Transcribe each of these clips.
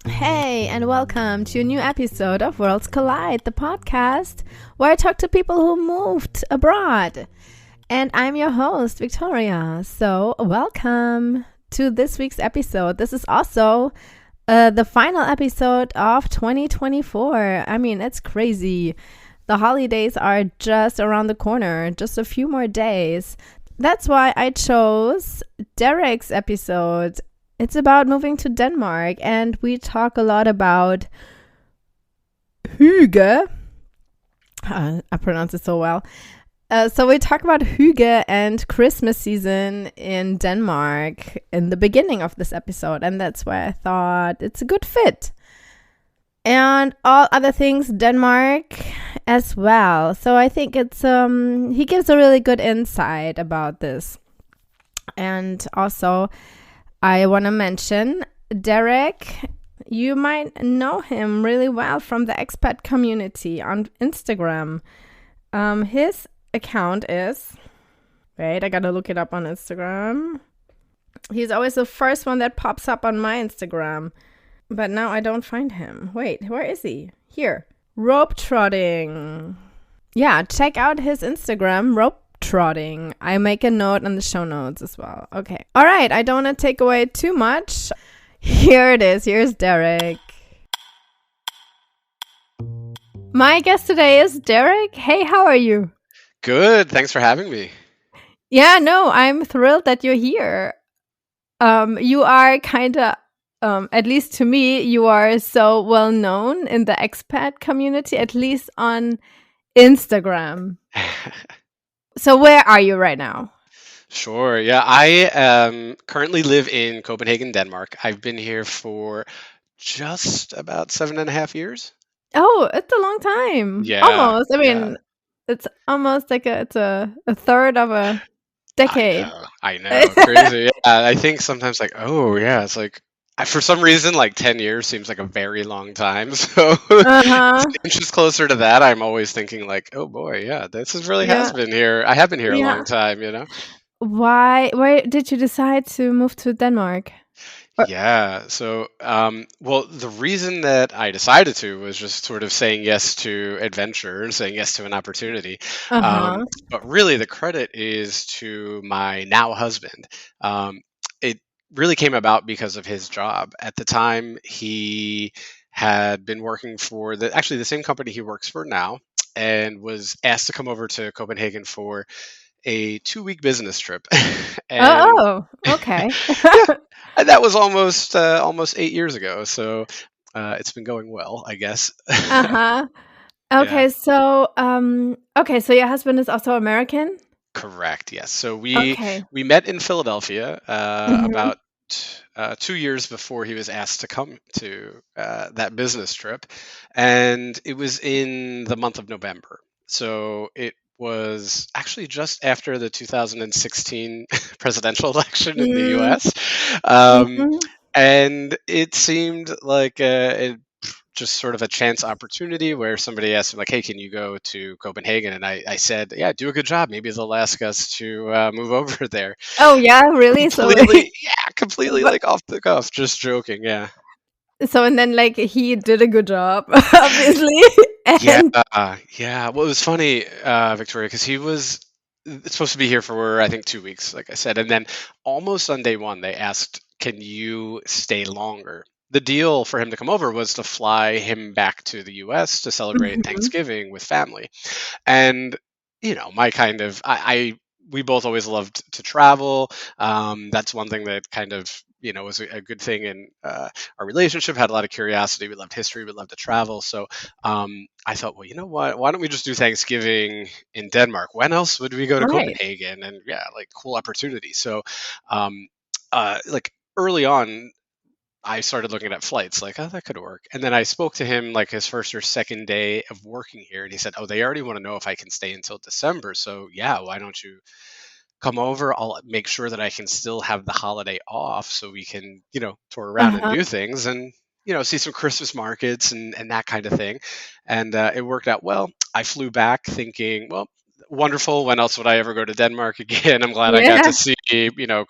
Hey, and welcome to a new episode of Worlds Collide, the podcast where I talk to people who moved abroad. And I'm your host, Victoria. So, welcome to this week's episode. This is also the final episode of 2024. I mean, it's crazy. The holidays are just around the corner, just a few more days. That's why I chose Derek's episode. It's about moving to Denmark, and we talk a lot about hygge. I pronounce it so well. So we talk about hygge and Christmas season in Denmark in the beginning of this episode, and that's why I thought it's a good fit. And all other things Denmark as well. So I think it's he gives a really good insight about this. And also, I want to mention Derek. You might know him really well from the expat community on Instagram. His account is... Wait, I gotta look it up on Instagram. He's always the first one that pops up on my Instagram. But now I don't find him. Wait, where is he? Here. Rope trotting. Yeah, check out his Instagram, rope trotting. I make a note on the show notes as well. Okay. All right. I don't want to take away too much. Here it is. Here's Derek. My guest today is Derek. Hey, how are you? Good. Thanks for having me. Yeah, no, I'm thrilled that you're here. You are kind of, at least to me, you are so well known in the expat community, at least on Instagram. So where are you right now? Sure. Yeah, I currently live in Copenhagen, Denmark. I've been here for just about 7.5 years. Oh, it's a long time. Yeah. Almost. I mean, it's almost like it's a third of a decade. I know. Crazy. Yeah, I think sometimes like, oh yeah, it's like for some reason like 10 years seems like a very long time. So inches closer to that, I'm always thinking like, oh boy, yeah, this is really has been here. I have been here a long time, you know. Why did you decide to move to Denmark? Yeah. So, well, the reason that I decided to was just sort of saying yes to adventure and saying yes to an opportunity. But really, the credit is to my now husband. It really came about because of his job. At the time, he had been working for actually the same company he works for now, and was asked to come over to Copenhagen for a 2-week business trip. Okay. And that was almost 8 years ago, so it's been going well, I guess. Okay, yeah. So so your husband is also American? Correct. Yes. So we met in Philadelphia about 2 years before he was asked to come to that business trip, and it was in the month of November. So it was actually just after the 2016 presidential election in the U.S. And it seemed like just sort of a chance opportunity where somebody asked him like, hey, can you go to Copenhagen? And I said, yeah, do a good job. Maybe they'll ask us to move over there. Oh, yeah, really? Completely like off the cuff, just joking. Yeah. So, and then like he did a good job, obviously. Yeah. Well, it was funny, Victoria, because he was supposed to be here for, I think, 2 weeks, like I said. And then almost on day one, they asked, can you stay longer? The deal for him to come over was to fly him back to the U.S. to celebrate Thanksgiving with family. And, you know, my kind of, we both always loved to travel. That's one thing that kind of, you know, was a good thing in our relationship. Had a lot of curiosity. We loved history. We loved to travel. So I thought, well, you know what? Why don't we just do Thanksgiving in Denmark? When else would we go to Copenhagen? And yeah, like cool opportunity. So like early on, I started looking at flights like, oh, that could work. And then I spoke to him like his first or second day of working here. And he said, oh, they already want to know if I can stay until December. So yeah, why don't you come over? I'll make sure that I can still have the holiday off so we can, you know, tour around and do things and, you know, see some Christmas markets and that kind of thing. And it worked out well. I flew back thinking, well, wonderful. When else would I ever go to Denmark again? I'm glad I got to Yeah. see,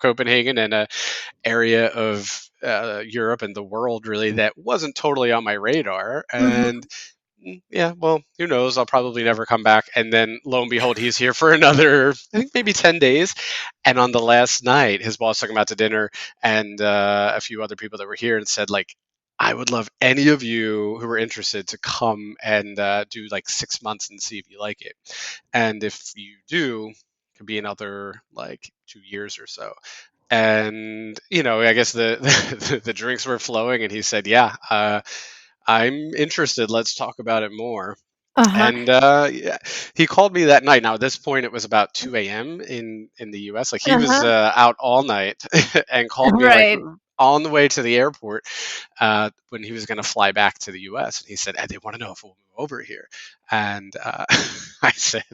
Copenhagen and a area of Europe and the world really that wasn't totally on my radar. And Hmm. yeah, well, who knows? I'll probably never come back. And then lo and behold, he's here for another, I think maybe 10 days. And on the last night, his boss took him out to dinner and a few other people that were here and said, like, I would love any of you who are interested to come and do like 6 months and see if you like it. And if you do, it could be another like 2 years or so. And I guess the drinks were flowing, and he said, "Yeah, I'm interested. Let's talk about it more." Uh-huh. And yeah, he called me that night. Now at this point, it was about 2 a.m. in the U.S. Like he was Uh-huh. out all night and called me like Right. on the way to the airport when he was going to fly back to the U.S. And he said, "They want to know if we'll move over here." And I said,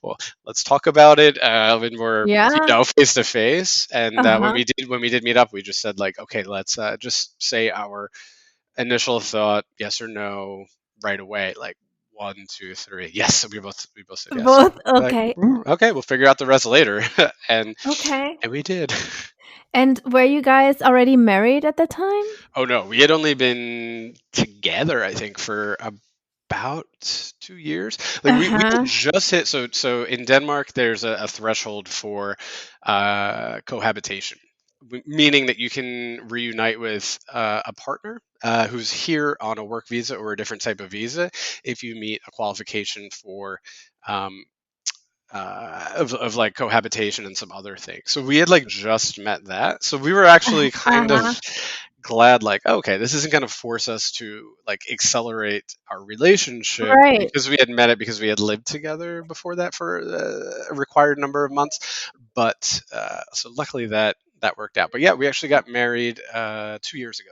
"Well, let's talk about it when we're Yeah. face to face." And Uh-huh. when we did meet up, we just said like, "Okay, let's just say our initial thought, yes or no, right away, like 1, 2, 3, yes." We both said yes. Both. Like, Okay. okay, we'll figure out the rest later, and Okay. we did. And were you guys already married at the time? Oh no, we had only been together, I think, for about 2 years. Like we had Uh-huh. just hit. So in Denmark, there's a threshold for cohabitation, meaning that you can reunite with a partner who's here on a work visa or a different type of visa if you meet a qualification for um, of like cohabitation and some other things. So we had like just met that. So we were actually kind Uh-huh. of glad, like, okay, this isn't going to force us to like accelerate our relationship Right. because we had met it because we had lived together before that for a required number of months. But so luckily that worked out. But yeah, we actually got married 2 years ago.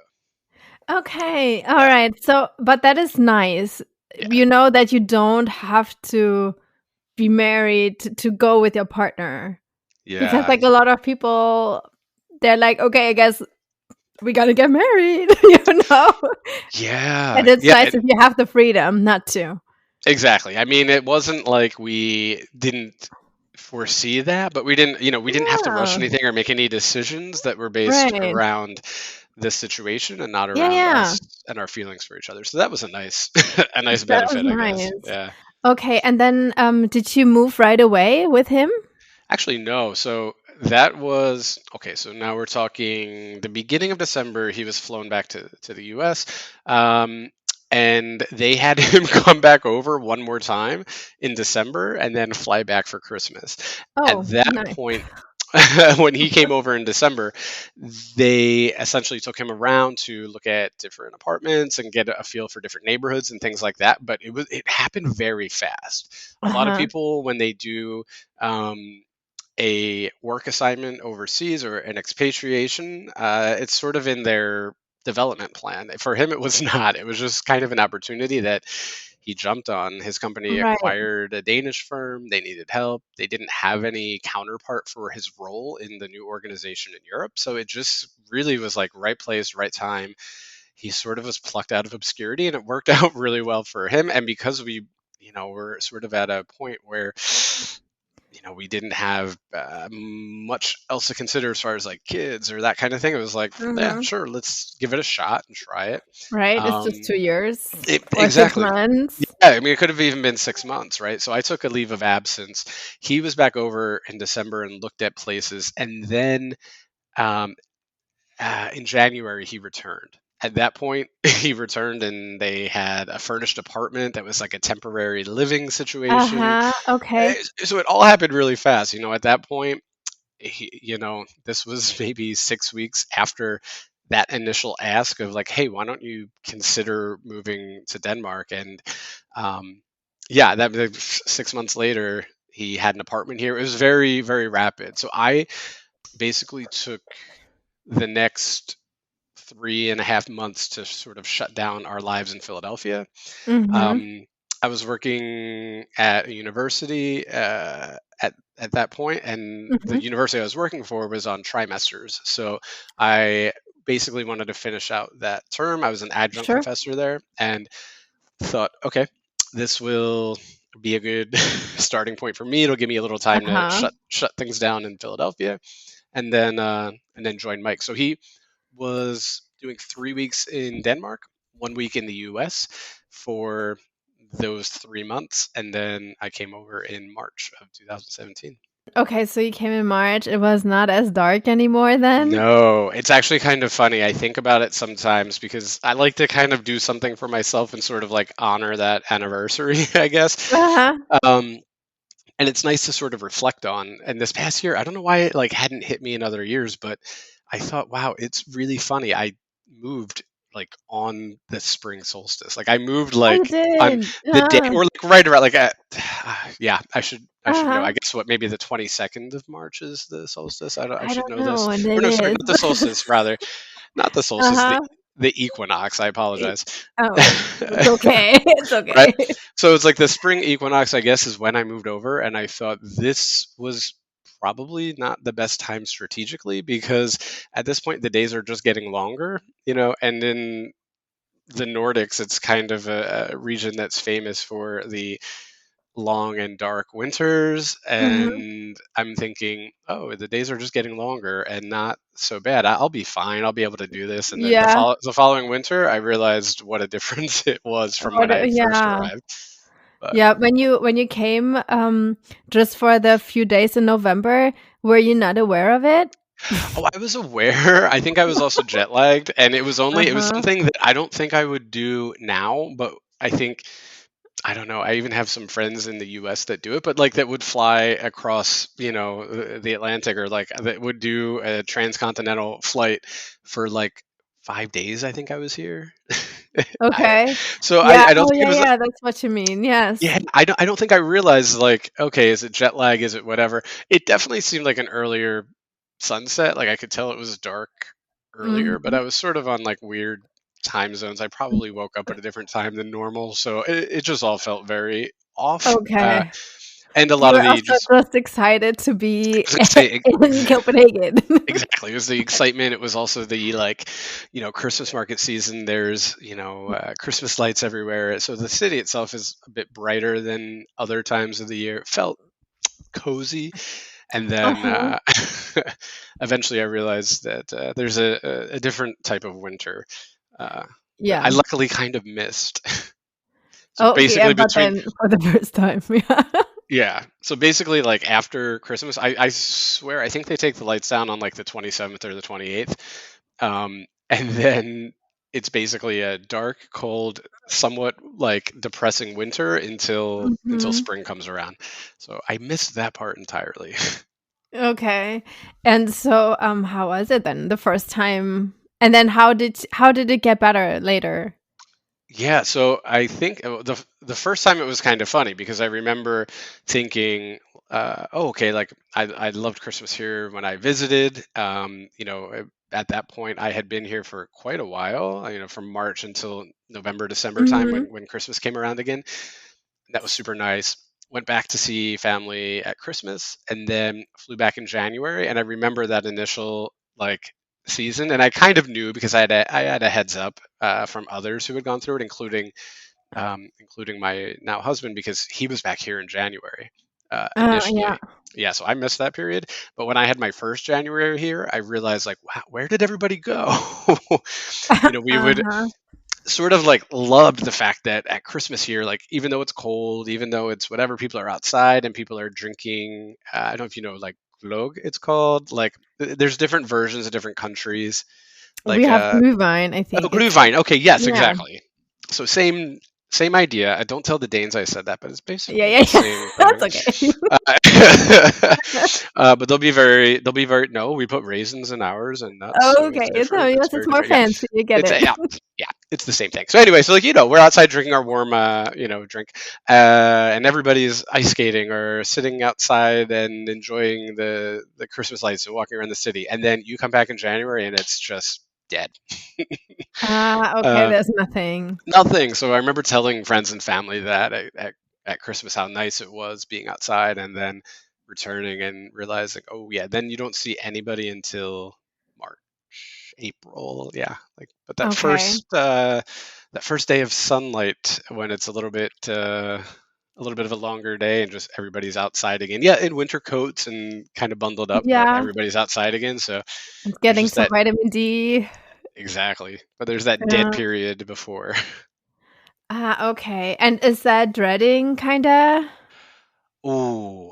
Okay. All Yeah. right. So, but that is nice. Yeah. You know that you don't have to be married to go with your partner. Because Yeah. like a lot of people, they're like, okay, I guess we gotta get married, you know? Yeah. And it's Yeah. nice if you have the freedom not to. Exactly. I mean, it wasn't like we didn't foresee that, but we didn't have to rush Yeah. anything or make any decisions that were based Right. around this situation and not Yeah, around yeah. us and our feelings for each other. So that was a nice a nice That was benefit, I guess. nice. Yeah. Okay, and then did you move right away with him? Actually, no. So that was okay. So now we're talking the beginning of December. He was flown back to the U.S. And they had him come back over one more time in December and then fly back for Christmas. At Oh, that nice. point, when he came over in December, they essentially took him around to look at different apartments and get a feel for different neighborhoods and things like that. But it happened very fast. A lot of Uh-huh. people when they do a work assignment overseas or an expatriation, it's sort of in their development plan. For him, it was not. It was just kind of an opportunity that he jumped on. His company Right. acquired a Danish firm. They needed help. They didn't have any counterpart for his role in the new organization in Europe. So it just really was like right place, right time. He sort of was plucked out of obscurity and it worked out really well for him. And because we're sort of at a point where we didn't have much else to consider as far as like kids or that kind of thing. It was like, yeah, Mhm. sure, let's give it a shot and try it. Right? It's just Um, 2 years or 6 exactly. months. Yeah, I mean, it could have even been 6 months, right? So I took a leave of absence. He was back over in December and looked at places, and then um, in January he returned. At that point, he returned, and they had a furnished apartment that was like a temporary living situation. Uh-huh. Okay. So it all happened really fast. At that point, this was maybe 6 weeks after that initial ask of like, hey, why don't you consider moving to Denmark? And yeah, that 6 months later, he had an apartment here. It was very, very rapid. So I basically took the next 3.5 months to sort of shut down our lives in Philadelphia. Mhm. um, I was working at a university at that point, and the Mhm. university I was working for was on trimesters. So I basically wanted to finish out that term. I was an adjunct Sure. professor there, and thought, okay, this will be a good starting point for me. It'll give me a little time to Uh-huh. shut things down in Philadelphia, and then join Mike. So he was doing 3 weeks in Denmark, 1 week in the U.S. for those 3 months, and then I came over in March of 2017. Okay, so you came in March. It was not as dark anymore then? No, it's actually kind of funny. I think about it sometimes because I like to kind of do something for myself and sort of like honor that anniversary, I guess. Uh-huh. Um, and it's nice to sort of reflect on. And this past year, I don't know why it like hadn't hit me in other years, but I thought, wow, it's really funny. I moved like on the spring solstice. Like I moved Oh, you like on did. the day Uh-huh. or like right around like at, yeah, I should know. Uh-huh. I guess what maybe the 22nd of March is the solstice. I I should don't know know this. when Or it no, sorry, is. not the solstice, rather. Not the solstice, Uh-huh. the equinox. I E- apologize. Oh, it's okay. It's Right? okay. So it's like the spring equinox, I guess, is when I moved over, and I thought this was probably not the best time strategically because at this point the days are just getting longer, and in the Nordics, it's kind of a region that's famous for the long and dark winters, Hmm. and I'm thinking, oh, the days are just getting longer and not so bad. I'll be fine. I'll be able to do this. And then Yeah. the following winter, I realized what a difference it was from when I first Yeah. arrived. But Yeah, when you came just for the few days in November, were you not aware of it? oh, I was aware. I think I was also jet lagged, and it was Uh-huh. something that I don't think I would do now, but I think I don't know. I even have some friends in the US that do it, but like that would fly across, the Atlantic, or like that would do a transcontinental flight for like 5 days. I think I was here. I, Okay. so Yeah. I don't Oh, think it yeah, was. yeah. That's what you mean. Yes. Yeah, I don't think I realized like, okay, is it jet lag? Is it whatever? It definitely seemed like an earlier sunset. Like I could tell it was dark earlier, but Hmm. I was sort of on like weird time zones. I probably woke up at a different time than normal, so it just all felt very off. Okay. And a You lot of were the also just just excited to be I was gonna say in Copenhagen. exactly. It was the excitement. It was also the like, Christmas market season. There's Christmas lights everywhere. So the city itself is a bit brighter than other times of the year. It felt cozy, and then Uh-huh. eventually I realized that there's a different type of winter that I Yeah. luckily kind of missed. So Oh, okay. Yeah, basically but between then for the first time, yeah. yeah, so basically like after Christmas, I swear I think they take the lights down on like the 27th or the 28th, and then it's basically a dark, cold, somewhat like depressing winter until Mhm. spring comes around. So I missed that part entirely. Okay. And so, how was it then the first time? And then how did it get better later? Yeah, so I think the first time it was kind of funny because I remember thinking, oh, okay, like I loved Christmas here when I visited. At that point I had been here for quite a while, from March until November, December time when Mhm. when Christmas came around again. That was super nice. Went back to see family at Christmas and then flew back in January. And I remember that initial like season, and I kind of knew because I had a heads up from others who had gone through it, including my now husband because he was back here in January Yeah. initially. Yeah, so I missed that period. But when I had my first January here, I realized like, wow, where did everybody go? We would Uh-huh. sort of like loved the fact that at Christmas here, like even though it's cold, even though it's whatever, people are outside and people are drinking. I don't know if you know, like glögg, it's called. Like there's different versions of different countries. We Like have Glühwein, I oh, think. It's glühwein. Okay, yes, yeah. exactly. So same idea. I don't tell the Danes I said that, but it's Yeah, basically yeah, the yeah. same That's thing. okay. Uh, but they'll be very. No, we put raisins in ours and nuts, so it's Okay. No, different. It's yours is very more different. Yeah. fancy. You get It's it. yeah, it's the same thing. So anyway, so like we're outside drinking our warm drink, and everybody's ice skating or sitting outside and enjoying the Christmas lights and walking around the city, and then you come back in January and it's just dead. Ah, okay, uh, there's nothing. Nothing. So I remember telling friends and family that at Christmas how nice it was being outside, and then returning and realizing, oh yeah, then you don't see anybody until March, April. Yeah, like but Okay. that first day of sunlight when it's a little bit a little bit of a longer day and just everybody's outside again. Yeah, in winter coats and kind of bundled up, but Yeah, everybody's outside again. So it's there's getting just some that vitamin D. exactly. But there's that dead Yeah. period before. Ah, okay. And is that dreading kinda? Ooh,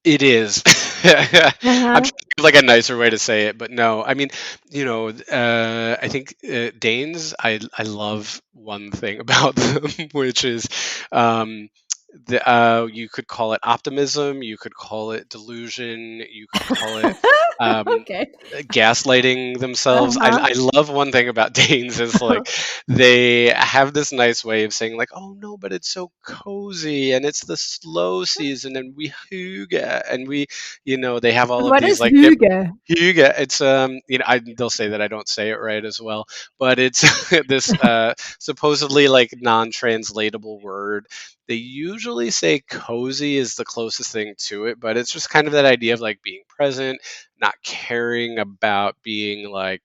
it is. I'm trying Uh-huh. to think of like a nicer way to say it, but no. I mean, I think Danes. I love one thing about them, which is um, you could call it optimism, you could call it delusion, you could call it um, Okay. gaslighting themselves. Uh-huh. I love one thing about Danes is like they have this nice way of saying like, oh no, but it's so cozy and it's the slow season and we hygge and we, they have all of What these is like hygge? hygge. It's they'll say that I don't say it right as well, but it's this supposedly like non-translatable word. They usually say cozy is the closest thing to it, but it's just kind of that idea of like being present, not caring about being like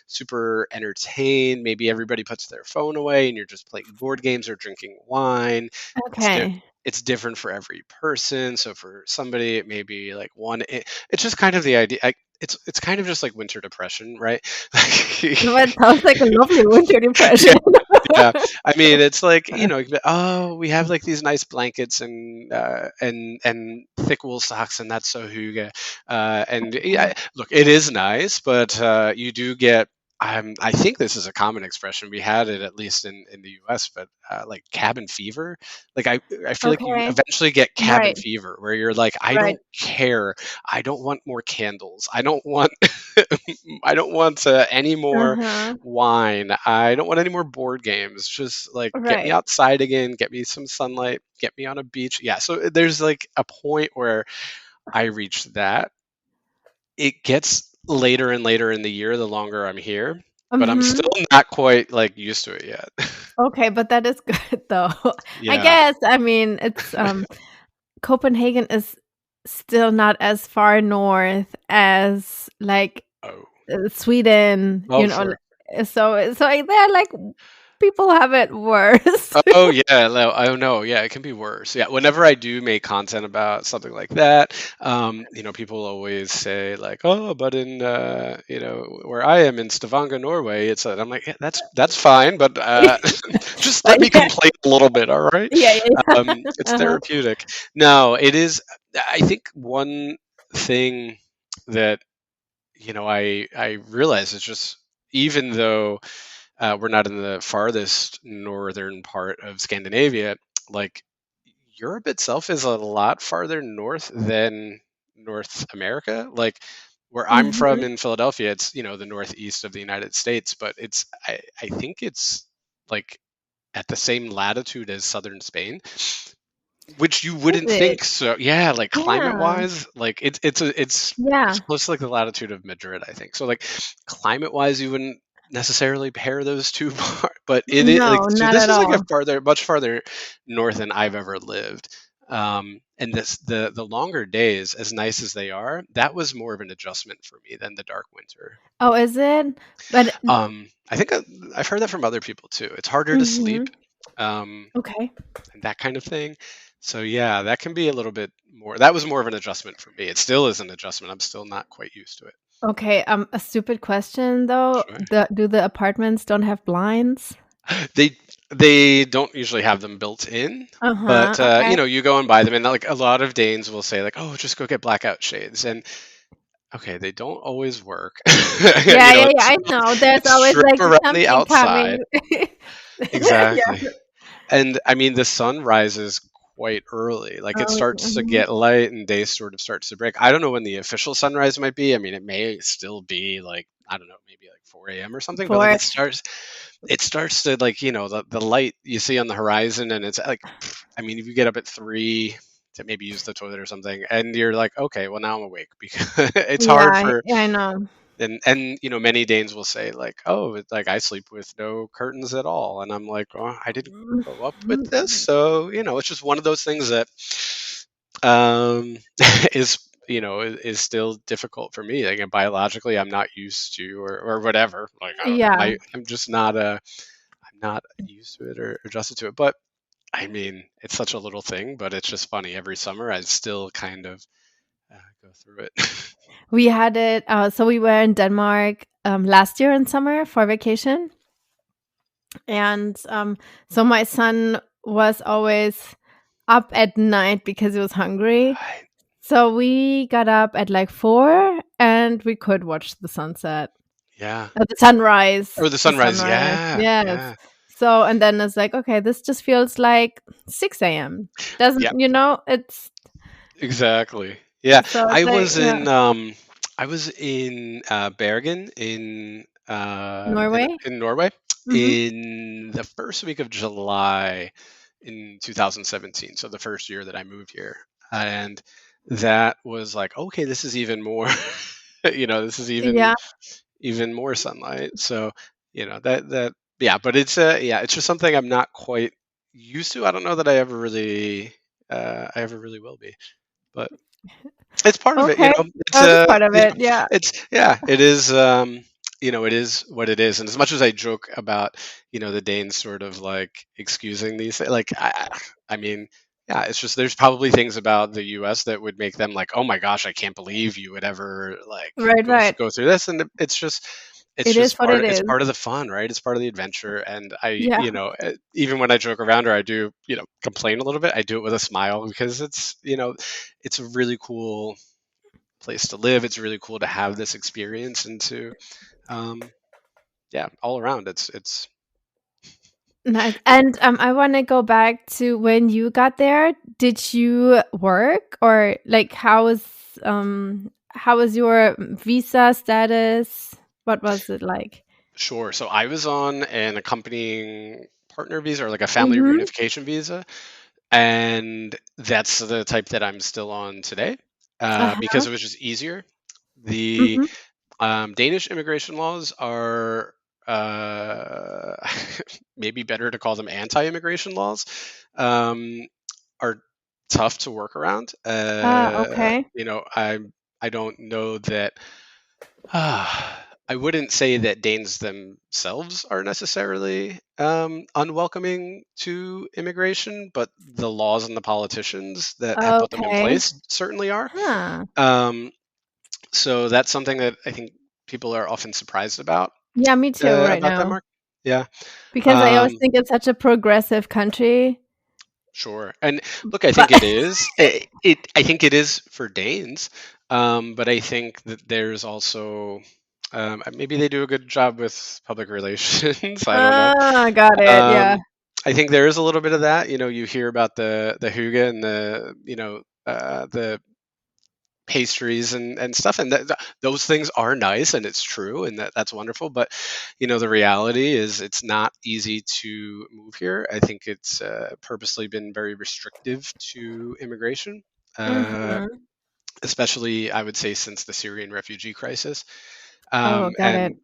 super entertained. Maybe everybody puts their phone away and you're just playing board games or drinking wine. It's di- Okay. it's different for every person. So for somebody, it may be like it's just kind of the idea. It's kind of just like winter depression, right? That sounds like a lovely winter depression. Yeah, yeah. I mean, it's like you can be, oh, we have like these nice blankets and thick wool socks, and that's so hygge. And yeah, look, it is nice, but you do get. I think this is a common expression. We had it at least in the U.S., but like cabin fever. Like I feel like you Okay. eventually get cabin Right. fever, where you're like, I Right. don't care. I don't want more candles. I don't want. I don't want any more Uh-huh. wine. I don't want any more board games. Just like get me Right. outside again, get me some sunlight, get me on a beach. Yeah, so there's like a point where I reach that. It gets later and later in the year the longer I'm here, but I'm Mhm. still not quite like used to it yet. Okay, but that is good though. I Yeah. guess, I mean, it's Copenhagen is still not as far north as like Oh. Sweden, Oh, sure. they're like people have it worse. Oh yeah, oh no, yeah, it can be worse. Yeah, whenever I do make content about something like that, people always say like, "Oh, but in where I am in Stavanger, Norway, it's." I'm like, yeah, that's fine, but just let But me yeah, complain a little bit, all right? yeah, yeah. It's Uh-huh. therapeutic. No, it is. I think one thing that I realize is just even though we're not in the farthest northern part of Scandinavia. Like Europe itself is a lot farther north than North America. Like where I'm from Mhm. in Philadelphia, it's the northeast of the United States, but I think it's like at the same latitude as southern Spain, which you Is wouldn't it? think so. Yeah, like climate Yeah. wise, like it's Yeah. close to like the latitude of Madrid, I think. So like climate wise, you wouldn't necessarily pair those two, but it is like No, so. not This at is like a all. much farther north than I've ever lived. And the longer days, as nice as they are, that was more of an adjustment for me than the dark winter. Oh, is it? But I think I've heard that from other people too. It's harder to sleep. mhm. Um, Okay. and that kind of thing. So yeah, that can be a little bit more. That was more of an adjustment for me. It still is an adjustment. I'm still not quite used to it. Okay, a stupid question though. Sure. Do the apartments don't have blinds? They they don't usually have them built in, but Uh-huh. Okay. you go and buy them, and like a lot of Danes will say like, "Oh, just go get blackout shades," and okay, they don't always work. Yeah, yeah, yeah. It's I know. There's it's always strip like around the something outside. coming. Exactly. Yeah. And I mean, the sun rises quite early. Like it Oh, starts to mhm. get light and day sort of starts to break. I don't know when the official sunrise might be. I mean, it may still be like, I don't know, maybe like 4 a.m. or something, but like For it starts to like, the light you see on the horizon and it's like, I mean, if you get up at 3 to maybe use the toilet or something and you're like, okay, well now I'm awake because it's hard yeah, for, yeah, I know. and many Danes will say like, "Oh, it's like I sleep with no curtains at all," and I'm like, "Oh, I didn't grow up with this, Mhm. so it's just one of those things that um, is is still difficult for me. Like biologically, I'm not used to or whatever. Like I don't know, Yeah. I'm just not I'm not used to it or adjusted to it, but." I mean, it's such a little thing, but it's just funny. Every summer, I still kind of go through it. We had it. So we were in Denmark last year in summer for vacation, and so my son was always up at night because he was hungry. Right. So we got up at like 4 and we could watch the sunset. Yeah. The sunrise. Or the The sunrise. sunrise. Yeah. Yes. Yeah. So and then it's like, okay, this just feels like 6 a.m. Yeah. Doesn't it's Exactly. Yeah. so it's I like, was yeah. in Bergen Norway? in Norway Mhm. in the first week of July in 2017. So the first year that I moved here, and that was like, okay, this is even more. This is Yeah. even more sunlight. So that yeah, but it's just something I'm not quite used to. I don't know that I ever really will be, but it's part of it, Okay. it's Oh, that's part of it. Yeah. it is it is what it is. And as much as I joke about, the Danes sort of like excusing these like I mean, yeah, it's just there's probably things about the US that would make them like, "Oh my gosh, I can't believe you would ever like Right, right. go through this." And it's It is just what it it's is. part of the fun, right? It's part of the adventure. And Yeah. even when I joke around or I do, complain a little bit, I do it with a smile because it's a really cool place to live. It's really cool to have this experience and to, um, yeah, all around. It's Nice. And I want to go back to when you got there. Did you work or like how was your visa status? What was it like? sure. So I was on an accompanying partner visa or like a family Mhm. reunification visa, and that's the type that I'm still on today, Uh-huh. because it was just easier. The Mhm. Danish immigration laws are uh, maybe better to call them anti-immigration laws. Um, are tough to work around. Ah, okay. I don't know that. I wouldn't say that Danes themselves are necessarily unwelcoming to immigration, but the laws and the politicians that have put them in Okay. place certainly are. Huh. Um, so that's something that I think people are often surprised Yeah, me too right about now. Denmark. Yeah. Because I always Um, think it's such a progressive country. Sure. And look, I But think it is. I think it is for Danes, but I think that there's also maybe they do a good job with public relations. I don't know. ah, got it. Yeah. Um, I think there is a little bit of that. You hear about the hygge and the pastries and stuff, and those things are nice, and it's true, and that's wonderful. But the reality is it's not easy to move here. I think it's purposely been very restrictive to immigration, uh, Mhm. especially I would say since the Syrian refugee crisis, Oh, got it. and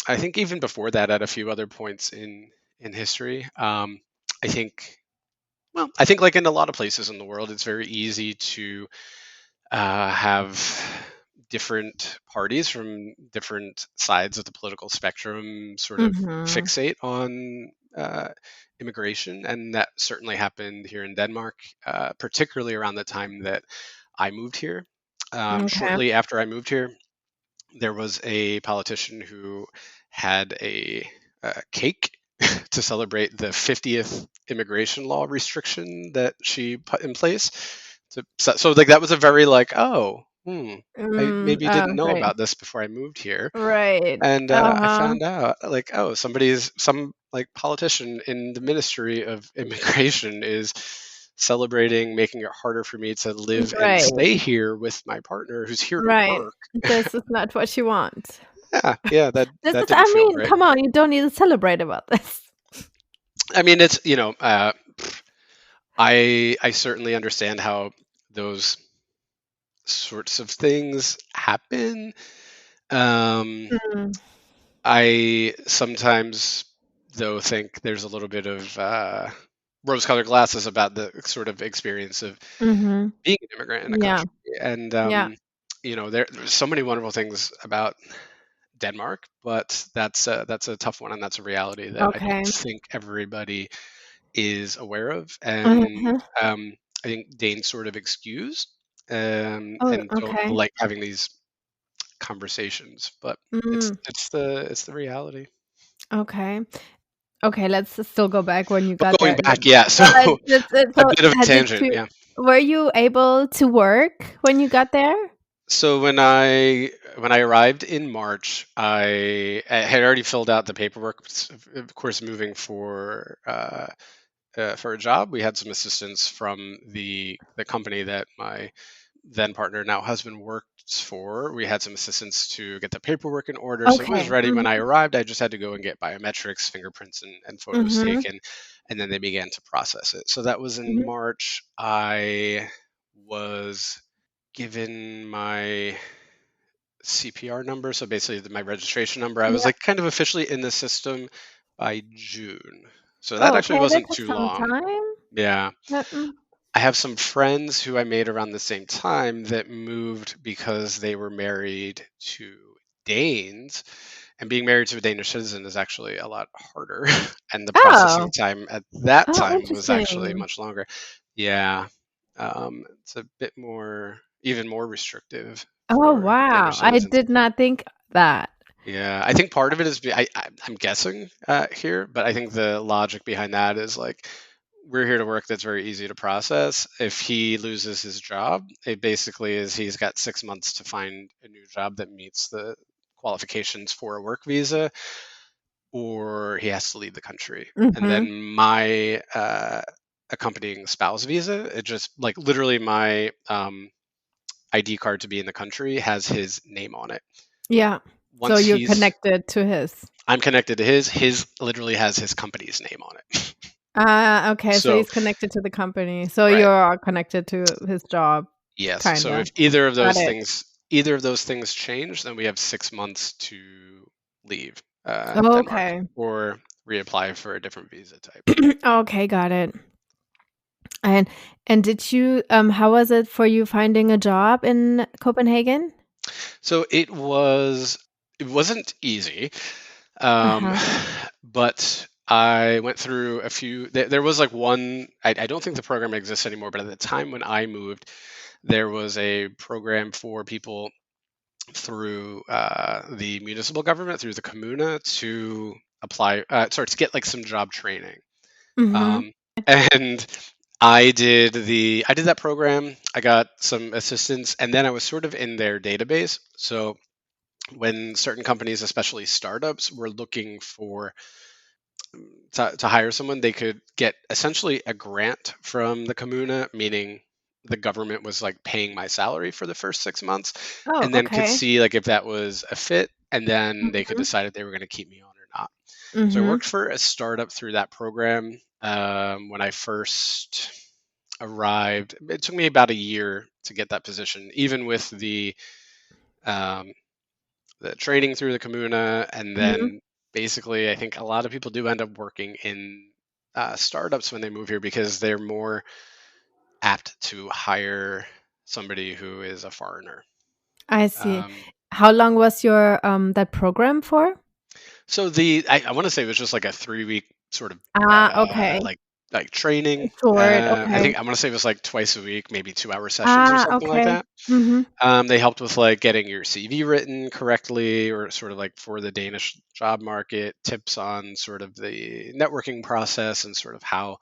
I think even before that at a few other points in history. I think I think like in a lot of places in the world, it's very easy to have different parties from different sides of the political spectrum sort of Mhm. fixate on immigration. And that certainly happened here in Denmark, particularly around the time that I moved here. Okay. Shortly after I moved here, there was a politician who had a cake to celebrate the 50th immigration law restriction that she put in place. So like that was a very like, oh, I maybe didn't know Right. about this before I moved here, Right. and I Uh-huh. found out like, oh, some like politician in the Ministry of Immigration is celebrating making it harder for me to live and Right. stay here with my partner who's here to Right. work. This is not what you want. Yeah, This that is didn't I feel mean, great. come on, you don't need to celebrate about this. I mean, it's I certainly understand how those sorts of things happen. Um, Mm. I sometimes, though, think there's a little bit of rose-colored glasses about the sort of experience of Mhm. being an immigrant in a Yeah. country. And Yeah. there's so many wonderful things about Denmark, but that's a tough one, and that's a reality that I don't Okay. think everybody is aware of, and Uh-huh. I think Danes sort of excuse Oh, and don't okay. like having these conversations. But Mm, it's the reality. okay. Okay, let's still go back when you But got going there. back, yeah. So So a bit of a did tangent, you yeah. were you able to work when you got there? So when I arrived in March, I had already filled out the paperwork. Of course, moving for a job, we had some assistance from the company that my then partner, now husband, works for. We had some assistance to get the paperwork in order, so it was Okay. ready when I arrived. I just had to go and get biometrics, fingerprints, and photos Mhm. taken, and then they began to process it. So that was in Mhm. March. I was given my CPR number, so basically my registration number. I was Yeah. like kind of officially in the system by June. So that Oh, actually okay. That wasn't took too some long. time. Yeah. Mm. I have some friends who I made around the same time that moved because they were married to Danes. And being married to a Danish citizen is actually a lot harder. And the processing Oh. time at that Oh, time was actually interesting. much longer. Yeah. It's a bit more, even more restrictive Oh, for wow. Danish I citizens. did not think that. Yeah, I think part of it is I'm guessing here, but I think the logic behind that is like we're here to work. That's very easy to process. If he loses his job, it basically is he's got 6 months to find a new job that meets the qualifications for a work visa, or he has to leave the country. And Mhm. then my accompanying spouse visa, it just like literally my ID card to be in the country has his name on it. Yeah. So Once you're he's connected to his. I'm connected to his literally has his company's name on it. Ah, okay. So So he's connected to the company. So right. you're connected to his job, Yes. So kinda. if Got it. either of those things change, then we have 6 months to leave Denmark Okay. or reapply for a different visa type. Okay, got it. And and did you how was it for you finding a job in Copenhagen? So it wasn't easy. Um, Uh-huh. but I went through a few. There was like one. I don't think the program exists anymore, but at the time when I moved, there was a program for people through the municipal government, through the Kommune, to apply, sorry, to get like some job training. Mhm. Um, and I did that program. I got some assistance, and then I was sort of in their database. So when certain companies, especially startups, were looking for to hire someone, they could get essentially a grant from the Kommune, meaning the government was like paying my salary for the first 6 months, Oh, and then could okay. see like if that was a fit, and then they could Mhm. decide if they were going to keep me on or not. So I Mhm. worked for a startup through that program when I first arrived. It took me about a year to get that position, even with um, the training through the Kommune, and Mhm. then basically, I think a lot of people do end up working in startups when they move here because they're more apt to hire somebody who is a foreigner. I see. Um, How long was your that program for? so I want to say it was just like a 3 week sort of Ah, okay. like training. Short, I okay. think I want to say it was like twice a week, maybe 2 hour sessions or Ah, something like okay. that. Mhm. They helped with like getting your CV written correctly, or sort of like for the Danish job market, tips on sort of the networking process and sort of how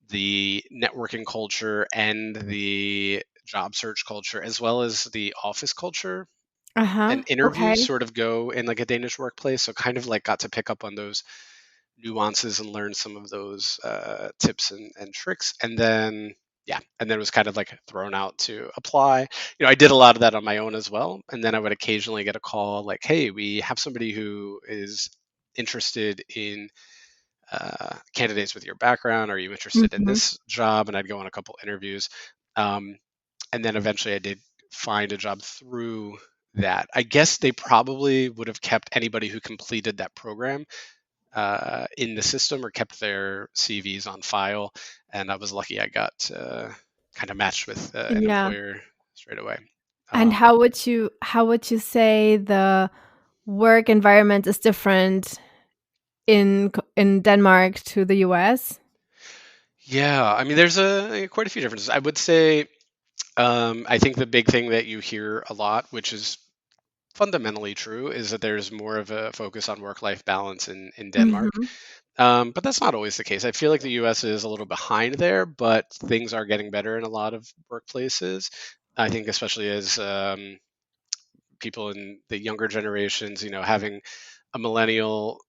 the networking culture and the job search culture, as well as the office culture Uh-huh. and interviews, Okay. sort of go in like a Danish workplace. So kind of like got to pick up on those nuances and learn some of those tips and tricks, and then yeah, and then it was kind of like thrown out to apply. I did a lot of that on my own as well, and then I would occasionally get a call like, hey, we have somebody who is interested in candidates with your background, are you interested in Mhm. this job? And I'd go on a couple interviews, um, and then eventually I did find a job through that. I guess they probably would have kept anybody who completed that program in the system or kept their CVs on file. And I was lucky I got kind of matched with an Yeah. employer straight away. And Um, how would you say the work environment is different in Denmark to the US? Yeah, I mean, there's quite a few differences. I would say, I think the big thing that you hear a lot, which is fundamentally true, is that there's more of a focus on work-life balance in Denmark. Mm-hmm. But that's not always the case. I feel like the U.S. is a little behind there, but things are getting better in a lot of workplaces. I think especially as people in the younger generations, having a millennial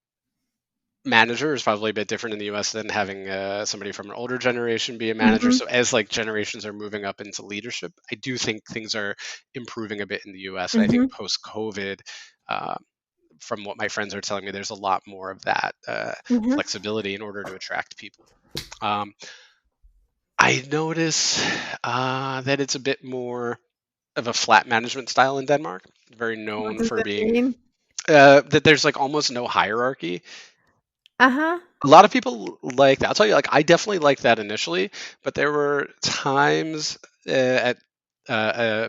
manager is probably a bit different in the US than having somebody from an older generation be a manager. Mm-hmm. So as like generations are moving up into leadership, I do think things are improving a bit in the US. And I think Mm-hmm. post COVID, uh, from what my friends are telling me, there's a lot more of that Mm-hmm. flexibility in order to attract people. Um, I notice that it's a bit more of a flat management style in Denmark, very What known does for that being mean? that there's like almost no hierarchy. Uh-huh. A lot of people like that. I'll tell you, like I definitely liked that initially, but there were times at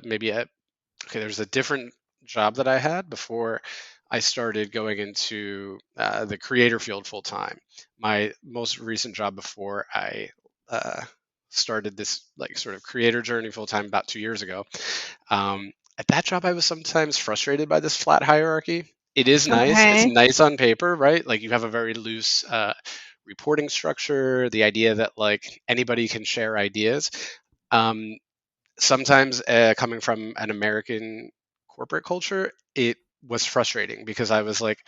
maybe at okay, there's a different job that I had before I started going into the creator field full time. My most recent job before I uh, started this like sort of creator journey full time about 2 years ago. At that job, I was sometimes frustrated by this flat hierarchy. It is nice. It's Okay. nice on paper, right? Like you have a very loose reporting structure, the idea that like anybody can share ideas. Um, Sometimes coming from an American corporate culture, it was frustrating because I was like,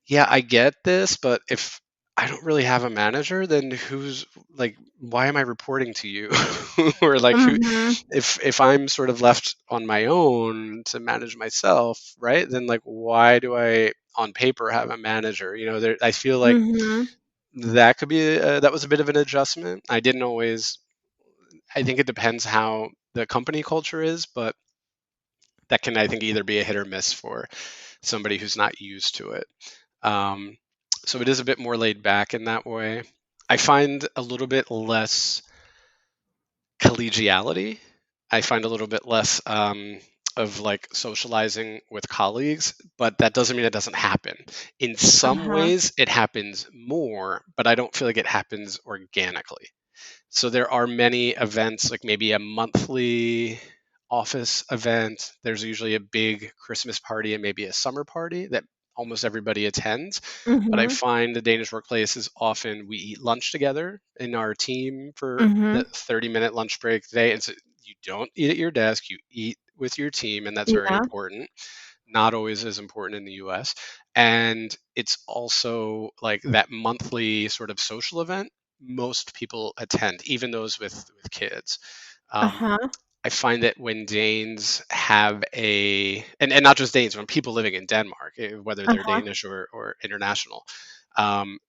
yeah, I get this, but if I don't really have a manager, then who's like, why am I reporting to you? Or like, who, Mm-hmm. if I'm sort of left on my own to manage myself, right? Then like, why do I on paper have a manager? There, I feel like Mm-hmm. that could be that was a bit of an adjustment. I didn't always. I think it depends how the company culture is, but that can I think either be a hit or miss for somebody who's not used to it. Um, so it is a bit more laid back in that way. I find a little bit less collegiality. I find a little bit less of like socializing with colleagues, but that doesn't mean it doesn't happen. In some Uh-huh. ways, it happens more, but I don't feel like it happens organically. So there are many events, like maybe a monthly office event. There's usually a big Christmas party and maybe a summer party that almost everybody attends. But I Mm-hmm. find the Danish workplace is often we eat lunch together in our team for Mm-hmm. the 30-minute lunch break day. And so you don't eat at your desk, you eat with your team, and that's very Yeah. important. Not always as important in the US. And it's also like that monthly sort of social event most people attend, even those with kids. Um, Uh-huh. I find that when Danes have and not just Danes, when people living in Denmark, whether they're Uh-huh. Danish or international, um,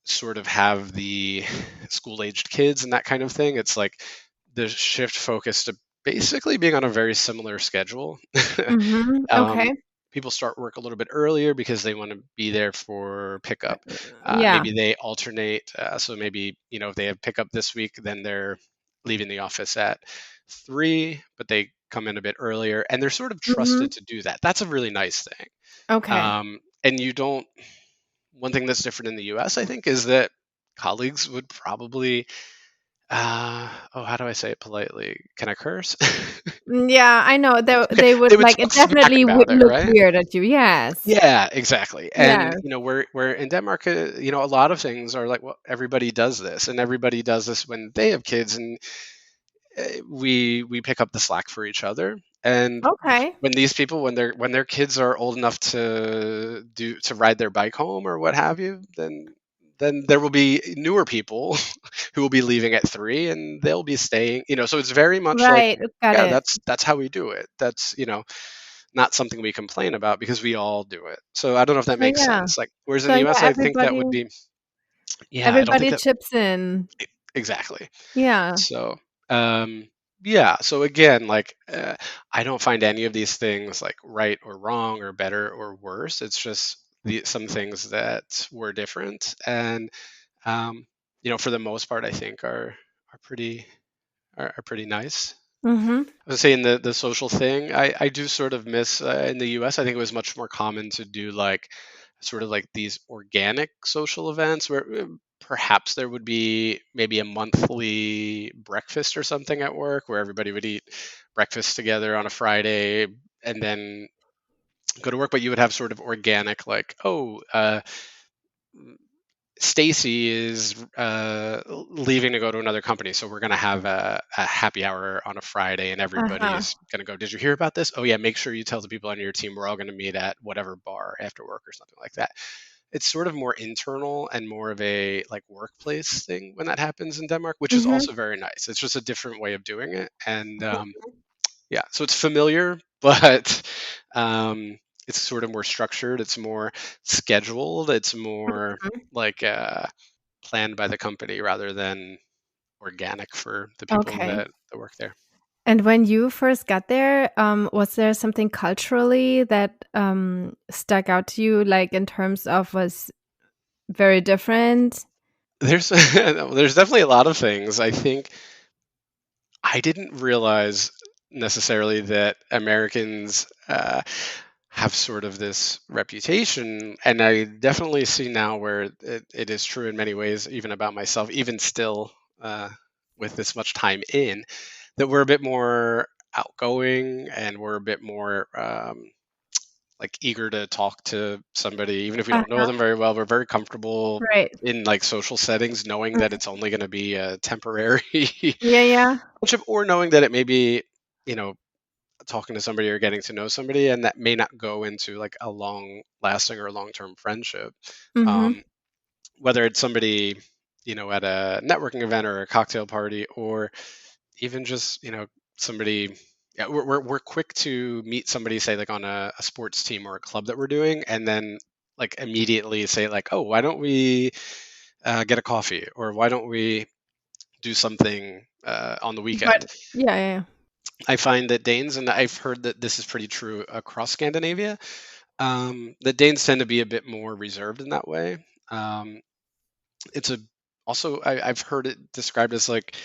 sort of have the school aged kids and that kind of thing, it's like the shift focus to basically being on a very similar schedule. Mm-hmm. um, Okay. People start work a little bit earlier because they want to be there for pickup. Yeah. Maybe they alternate. So maybe, if they have pickup this week, then they're leaving the office at 3, but they come in a bit earlier and they're sort of Mm-hmm. trusted to do that. That's a really nice thing. Okay. And you don't, one thing that's different in the US, I think, is that colleagues would probably, how do I say it politely? Can I curse? Yeah, I know. They would They would like it talk smack definitely would about it, look right? weird at you. Yes. Yeah, exactly. And Yes. we're in Denmark. A lot of things are like, well, everybody does this, and everybody does this when they have kids, and we pick up the slack for each other. And Okay. when these people, when their kids are old enough to ride their bike home or what have you, then there will be newer people who will be leaving at 3, and they'll be staying. So it's very much like, Right. Got yeah, it. that's how we do it. That's not something we complain about because we all do it. So I don't know if that So makes yeah. sense. Like, whereas in So the yeah, US, I think that would be, yeah, I don't think everybody that chips in. exactly. Yeah. So, yeah. So again, like, I don't find any of these things like right or wrong or better or worse. It's just some things that were different, and um, for the most part, I think are pretty are pretty nice. Mm-hmm. I was saying the social thing. I do sort of miss in the U.S. I think it was much more common to do like sort of like these organic social events where perhaps there would be maybe a monthly breakfast or something at work where everybody would eat breakfast together on a Friday and then go to work, but you would have sort of organic, like, oh, Stacy is leaving to go to another company, so we're going to have a happy hour on a Friday, and Uh-huh. everybody's going to go. Did you hear about this? Oh yeah, make sure you tell the people on your team we're all going to meet at whatever bar after work or something like that. It's sort of more internal and more of a like workplace thing when that happens in Denmark, which is Mm-hmm. also very nice. It's just a different way of doing it, and yeah, so it's familiar, but it's sort of more structured. It's more scheduled. It's more like planned by the company rather than organic for the people Okay. that work there. And when you first got there, was there something culturally that stuck out to you, like in terms of was very different? There's there's definitely a lot of things. I think I didn't realize necessarily that Americans have sort of this reputation, and I definitely see now where it is true in many ways, even about myself, even still with this much time in, that we're a bit more outgoing and we're a bit more like eager to talk to somebody, even if we don't know Uh-huh. them very well. We're very comfortable Right. in like social settings, knowing that Mhm. it's only going to be a temporary Yeah, yeah. friendship, or knowing that it may be, you know, talking to somebody or getting to know somebody, and that may not go into like a long lasting or long term friendship. Mm-hmm. Um, whether it's somebody, you know, at a networking event or a cocktail party, or even just, you know, somebody. Yeah, we're quick to meet somebody, say like on a sports team or a club that we're doing, and then like immediately say like, oh, why don't we get a coffee, or why don't we do something on the But weekend. yeah, yeah, I find that Danes, and I've heard that this is pretty true across Scandinavia, that Danes tend to be a bit more reserved in that way. Um, it's a also I've heard it described as like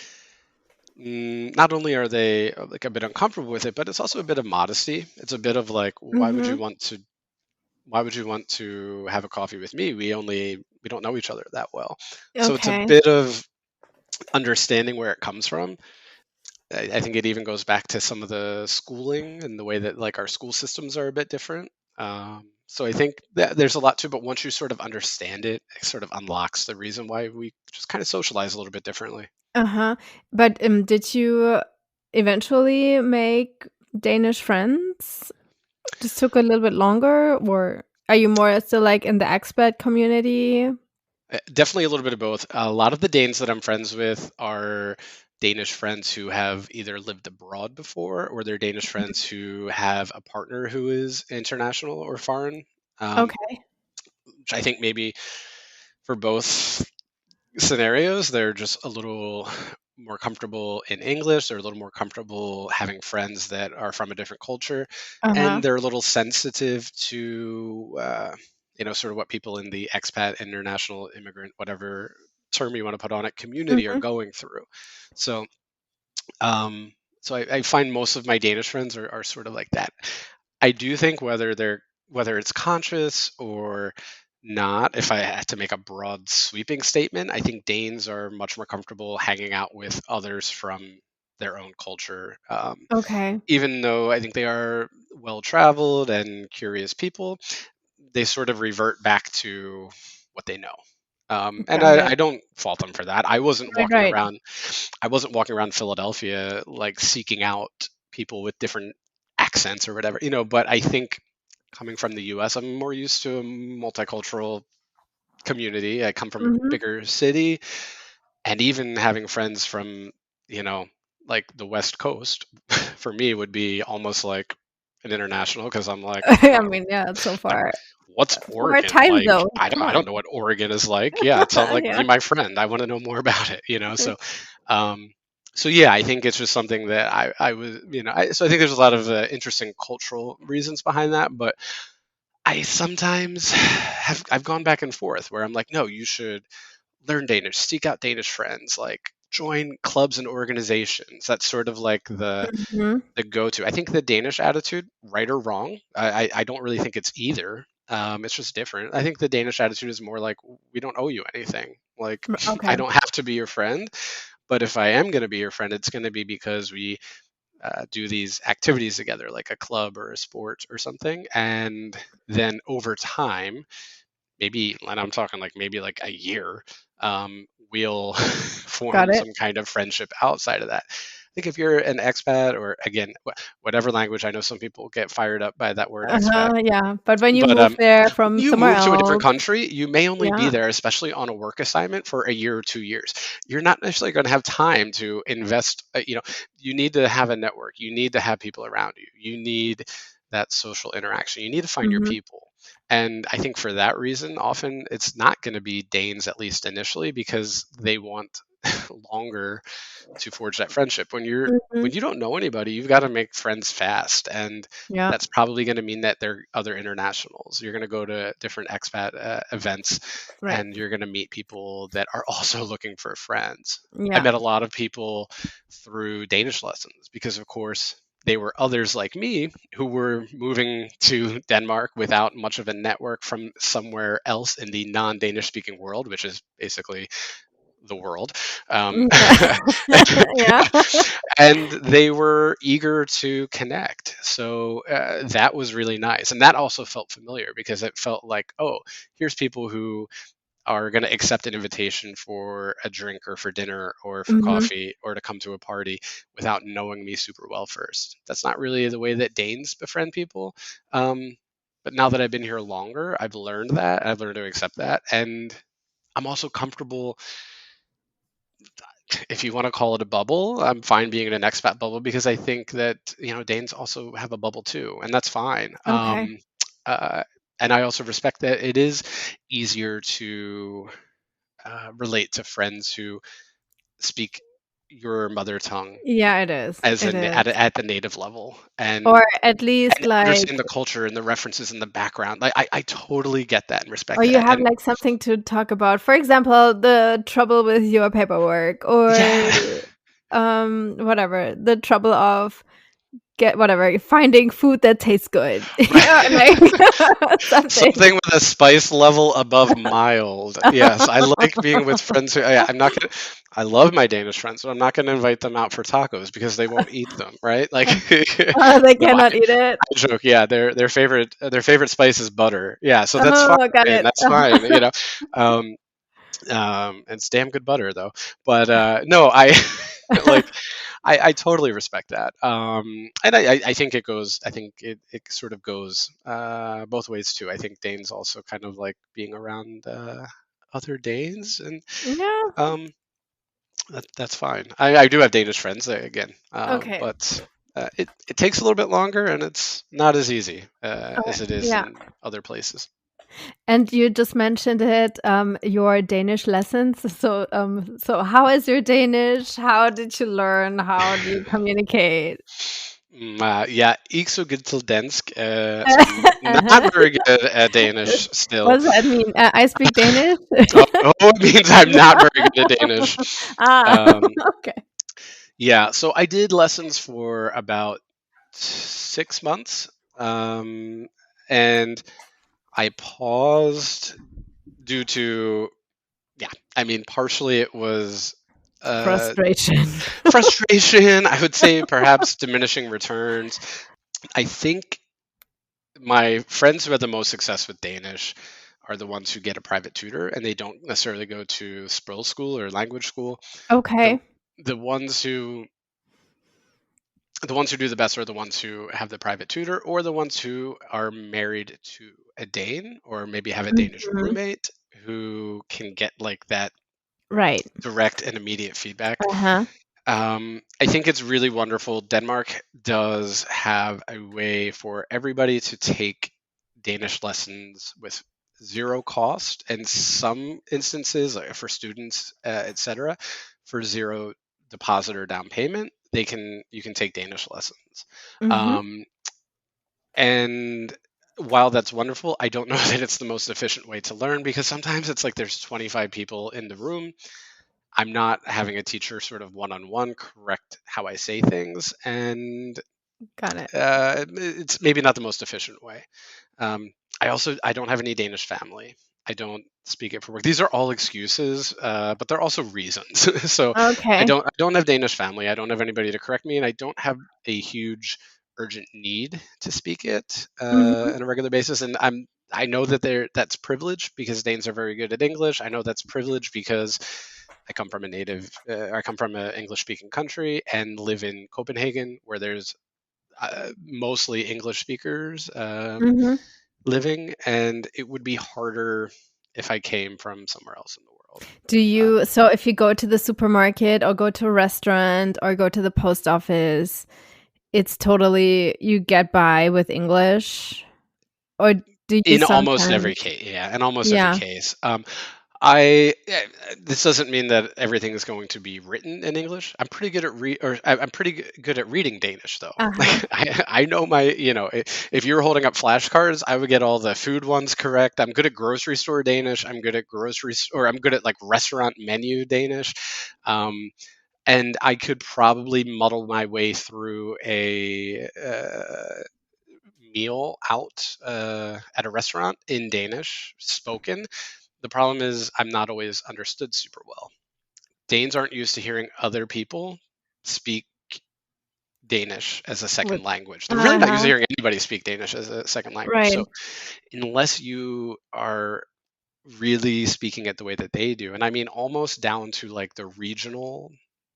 not only are they like a bit uncomfortable with it, but it's also a bit of modesty. It's a bit of like, yeah. Mm-hmm. why would you want to have a coffee with me? We don't know each other that well. So it's a Okay. bit of understanding where it comes from. I think it even goes back to some of the schooling and the way that like our school systems are a bit different. So I think that there's a lot to, but once you sort of understand it, it sort of unlocks the reason why we just kind of socialize a little bit differently. Uh-huh. But did you eventually make Danish friends? Just took a little bit longer, or are you more still like in the expat community? Definitely a little bit of both. A lot of the Danes that I'm friends with are Danish friends who have either lived abroad before, or they're Danish friends who have a partner who is international or foreign. Okay. Which I think maybe for both scenarios, they're just a little more comfortable in English. They're a little more comfortable having friends that are from a different culture, Uh-huh. and they're a little sensitive to, you know, sort of what people in the expat, international immigrant, whatever term you want to put on it, community are Mhm. going through. So, um, I find most of my Danish friends are sort of like that. I do think whether it's conscious or not, if I had to make a broad sweeping statement, I think Danes are much more comfortable hanging out with others from their own culture. Okay. Even though I think they are well traveled and curious people, they sort of revert back to what they know. And Got it. I don't fault them for that. Right, right. I wasn't walking around Philadelphia like seeking out people with different accents or whatever, you know, but I think coming from the US, I'm more used to a multicultural community. I come from a Mhm. bigger city, and even having friends from, you know, like the West Coast for me would be almost like an international, because I'm like, I mean, yeah, it's so far. what's 4 Oregon time like? zone. Come I on. don't know what Oregon is like. Yeah, tell like be Yeah. my friend. I want to know more about it, you know. Um so yeah, I think it's just something that I was, you know, so I think there's a lot of interesting cultural reasons behind that, but I sometimes I've gone back and forth where I'm like, no, you should learn Danish, seek out Danish friends, like join clubs and organizations. That's sort of like Mhm. the go-to. I think the Danish attitude, right or wrong, I don't really think it's either. It's just different. I think the Danish attitude is more like we don't owe you anything. Like, I Okay. don't have to be your friend, but if I am going to be your friend, it's going to be because we do these activities together, like a club or a sport or something. And then over time, maybe, and I'm talking like maybe like a year, we'll Got form it. some kind of friendship outside of that. I think if you're an expat, or again, whatever language, I know some people get fired up by that word expat, Yeah. But when you but move there from you somewhere move to a different else, country, you may only be yeah. there, especially on a work assignment, for a year or 2 years. You're not necessarily going to have time to invest. You need to have a network. You need to have people around you. You need that social interaction. You need to find your Hmm. people. And I think for that reason, often it's not going to be Danes, at least initially, because they want longer to forge that friendship. Hmm. When you don't know anybody, you've got to make friends fast, and Yeah. that's probably going to mean that they're other internationals. You're going to go to different expat events, Right. and you're going to meet people that are also looking for friends. I Yeah. met a lot of people through Danish lessons because, of course, they were others like me who were moving to Denmark without much of a network from somewhere else in the non-Danish speaking world, which is basically the world. Yeah. Yeah. And they were eager to connect. So that was really nice. And that also felt familiar because it felt like, oh, here's people who are going to accept an invitation for a drink or for dinner or for Hmm. coffee or to come to a party without knowing me super well first. That's not really the way that Danes befriend people. But now that I've been here longer, I've learned that. I've learned to accept that. And I'm also comfortable, if you want to call it a bubble. I'm fine being in an expat bubble because I think that Danes also have a bubble too, and that's fine. Okay. Uh, and I also respect that it is easier to relate to friends who speak your mother tongue Yeah, it is. as It is. at the native level, Or and at least understand like, the culture and the references in the background. Like I totally get that and or respect you that. have And like something to talk about. For example, the trouble with your paperwork, or yeah, whatever, the trouble of get whatever finding food that tastes good. Yeah, right. like something. Something with a spice level above mild. Yes, I like being with friends who I'm not gonna. I love my Danish friends, but I'm not gonna invite them out for tacos because they won't eat them, right? Like, Oh, they no, I cannot eat it. joke. Yeah, their favorite spice is butter. Yeah, so that's fine. Oh, got it. That's fine. Um, it's damn good butter though. But no, I like I totally respect that. And I think it goes. I think it sort of goes both ways too. I think Danes also kind of like being around other Danes, and Yeah. um, that's fine. I do have Danish friends again, Okay. but it takes a little bit longer, and it's not as easy Okay. as it is Yeah. in other places. And you just mentioned it, your Danish lessons. So how is your Danish? How did you learn? How do you communicate? Ja, ikke så good til dansk, so I'm not very good at Danish still. What does that mean? I speak Danish. It means I'm not very good at Danish. Ah, Um, okay. yeah, so I did lessons for about 6 months, and I paused due to, yeah, I mean, partially it was Frustration. frustration. I would say perhaps diminishing returns. I think my friends who had the most success with Danish are the ones who get a private tutor and they don't necessarily go to Spril school or language school. The Okay. the ones who the ones who do the best are the ones who have the private tutor or the ones who are married to a Dane or maybe have a Danish Mhm. roommate who can get like that Right. direct and immediate feedback. Uh-huh. I think it's really wonderful. Denmark does have a way for everybody to take Danish lessons with zero cost, and some instances, like for students, etc., for zero deposit or down payment, you can take Danish lessons. Mhm. Um, and while that's wonderful, I don't know that it's the most efficient way to learn because sometimes it's like there's 25 people in the room. I'm not having a teacher sort of one-on-one correct how I say things, and Got it. it's maybe not the most efficient way. Um, I don't have any Danish family, I don't speak it for work. These are all excuses, but they're also reasons. So Okay. I don't have Danish family. I don't have anybody to correct me, and I don't have a huge urgent need to speak it Hmm. on a regular basis. And I know that that's privilege because Danes are very good at English. I know that's privilege because I come from an English speaking country and live in Copenhagen, where there's mostly English speakers Hmm. living, and it would be harder if I came from somewhere else in the world. Do Uh, you, so if you go to the supermarket or go to a restaurant or go to the post office, it's totally, you get by with English? Or do you in almost every sometimes? case, yeah, in almost every Yeah. case. I This doesn't mean that everything is going to be written in English. I'm pretty good at I'm pretty good at reading Danish though. Uh-huh. Like I know my, if you were holding up flashcards, I would get all the food ones correct. I'm good at grocery store Danish. I'm good at I'm good at like restaurant menu Danish. Um, and I could probably muddle my way through a meal out at a restaurant in Danish spoken. The problem is I'm not always understood super well. Danes aren't used to hearing other people speak Danish as a With, second language. They're really not used to uh-huh. hearing anybody speak Danish as a second language. Right. So unless you are really speaking it the way that they do, and I mean almost down to like the regional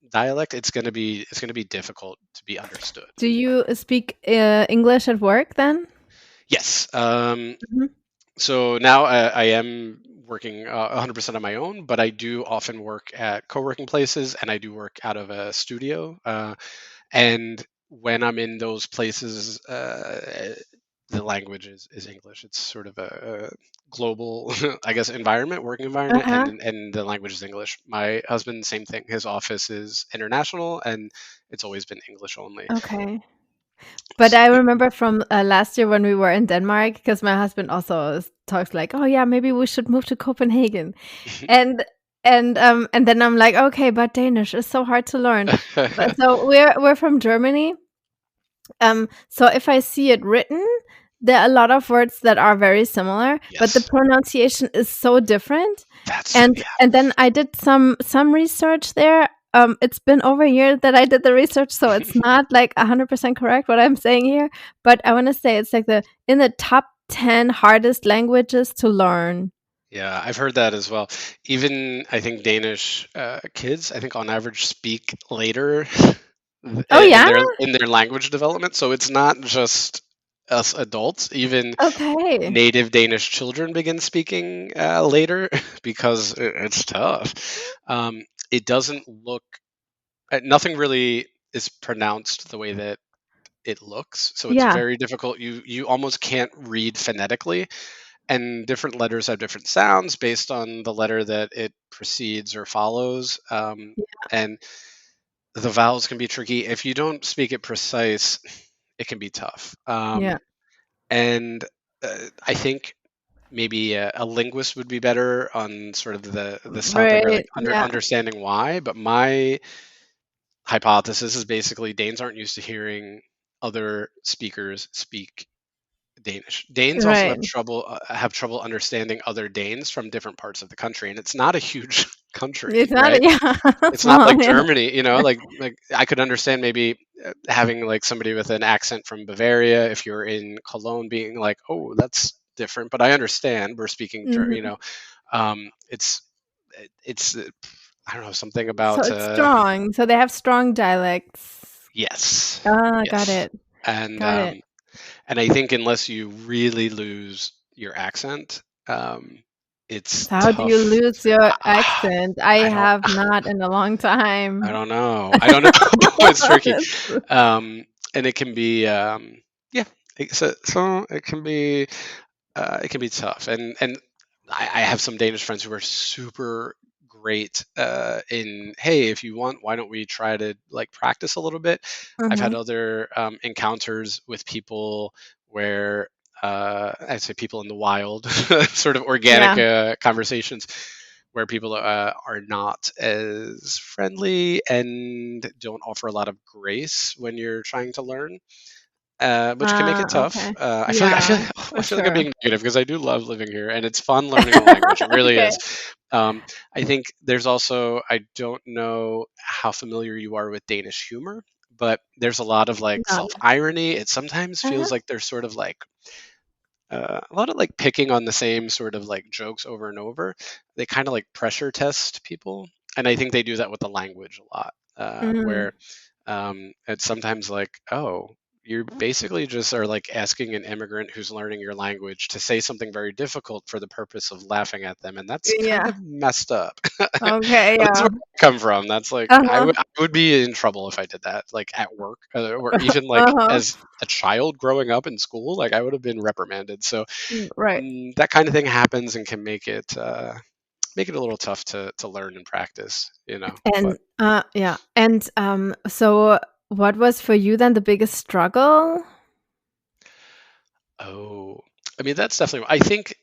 dialect, it's gonna be difficult to be understood. Do you speak English at work then? Yes. Mhm. So now I am working 100% on my own, but I do often work at co-working places, and I do work out of a studio. And when I'm in those places, the language is English. It's sort of a global, I guess, working environment, Uh-huh. and the language is English. My husband, same thing. His office is international, and it's always been English only. Okay. But I remember from last year when we were in Denmark, because my husband also talks like, "Oh yeah, maybe we should move to Copenhagen," and and then I'm like, "Okay, but Danish is so hard to learn." But so we're from Germany. So if I see it written, there are a lot of words that are very similar, but the Yes, pronunciation is so different. yeah. And then I did some research there. It's been over a year that I did the research, so it's not like 100% correct what I'm saying here. But I want to say it's like the in the top 10 hardest languages to learn. Yeah, I've heard that as well. Even I think Danish kids, I think on average speak later Oh yeah. in their language development. So it's not just us adults. Even Okay. native Danish children begin speaking later because it's tough. It doesn't look. Nothing really is pronounced the way that it looks. So it's Yeah. very difficult. You almost can't read phonetically, and different letters have different sounds based on the letter that it precedes or follows. And the vowels can be tricky. If you don't speak it precise, it can be tough. Yeah. And I think maybe a linguist would be better on sort of the topic, or like Right. Yeah. understanding why. But my hypothesis is basically Danes aren't used to hearing other speakers speak Danish. Danes also Right. have trouble understanding other Danes from different parts of the country, and it's not a huge country, It's not, right? yeah, It's not small. like Yeah. Germany, like I could understand maybe having like somebody with an accent from Bavaria if you're in Cologne being like, "Oh, that's different," but I understand we're speaking, Mhm. it's I don't know, something So about it's strong. So they have strong dialects. yes, Ah, got yes, it. and Got it. and I think unless you really lose your accent, it's So how do you tough. lose your I, accent? I I don't have not in a long I time. don't know. I don't know. It's tricky. That's- And it can be yeah, so it can be tough. And I have some Danish friends who are super great in, hey, if you want, why don't we try to like practice a little bit? I've had Mhm. other encounters with people where I'd say people in the wild, sort of organic Yeah. conversations where people are not as friendly and don't offer a lot of grace when you're trying to learn. which can make it tough. Okay. I feel like I feel Yeah, I for feel like I'm sure. being negative because I do love living here and it's fun learning the language. It really Okay. is. Um, I think there's also I don't know how familiar you are with Danish humor, but there's a lot of like No. self irony. It sometimes Uh-huh. feels like there's sort of like a lot of like picking on the same sort of like jokes over and over. They kind of like pressure test people, and I think they do that with the language a lot, Mm. where it's sometimes like, oh, you basically just are like asking an immigrant who's learning your language to say something very difficult for the purpose of laughing at them, and that's kind Yeah. of messed up. Okay, That's yeah. where I come from. That's like Uh-huh. I would be in trouble if I did that, like at work, or even like Uh-huh. as a child growing up in school. Like I would have been reprimanded. So Right. that kind of thing happens and can make it a little tough to learn and practice. But And yeah. And so what was for you then the biggest struggle? oh, I mean that's definitely. I think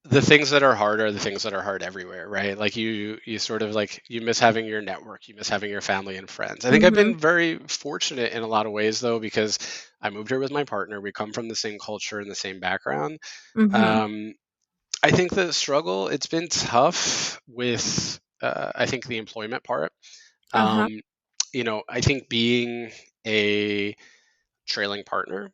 the things that are hard are the things that are hard everywhere, right? Like you sort of like you miss having your network, you miss having your family and friends. I think I've Mhm. been very fortunate in a lot of ways though, because I moved here with my partner. We come from the same culture and the same background. Mhm. Um, I think the struggle it's been tough with I think the employment part. Uh-huh. Um, I think being a trailing partner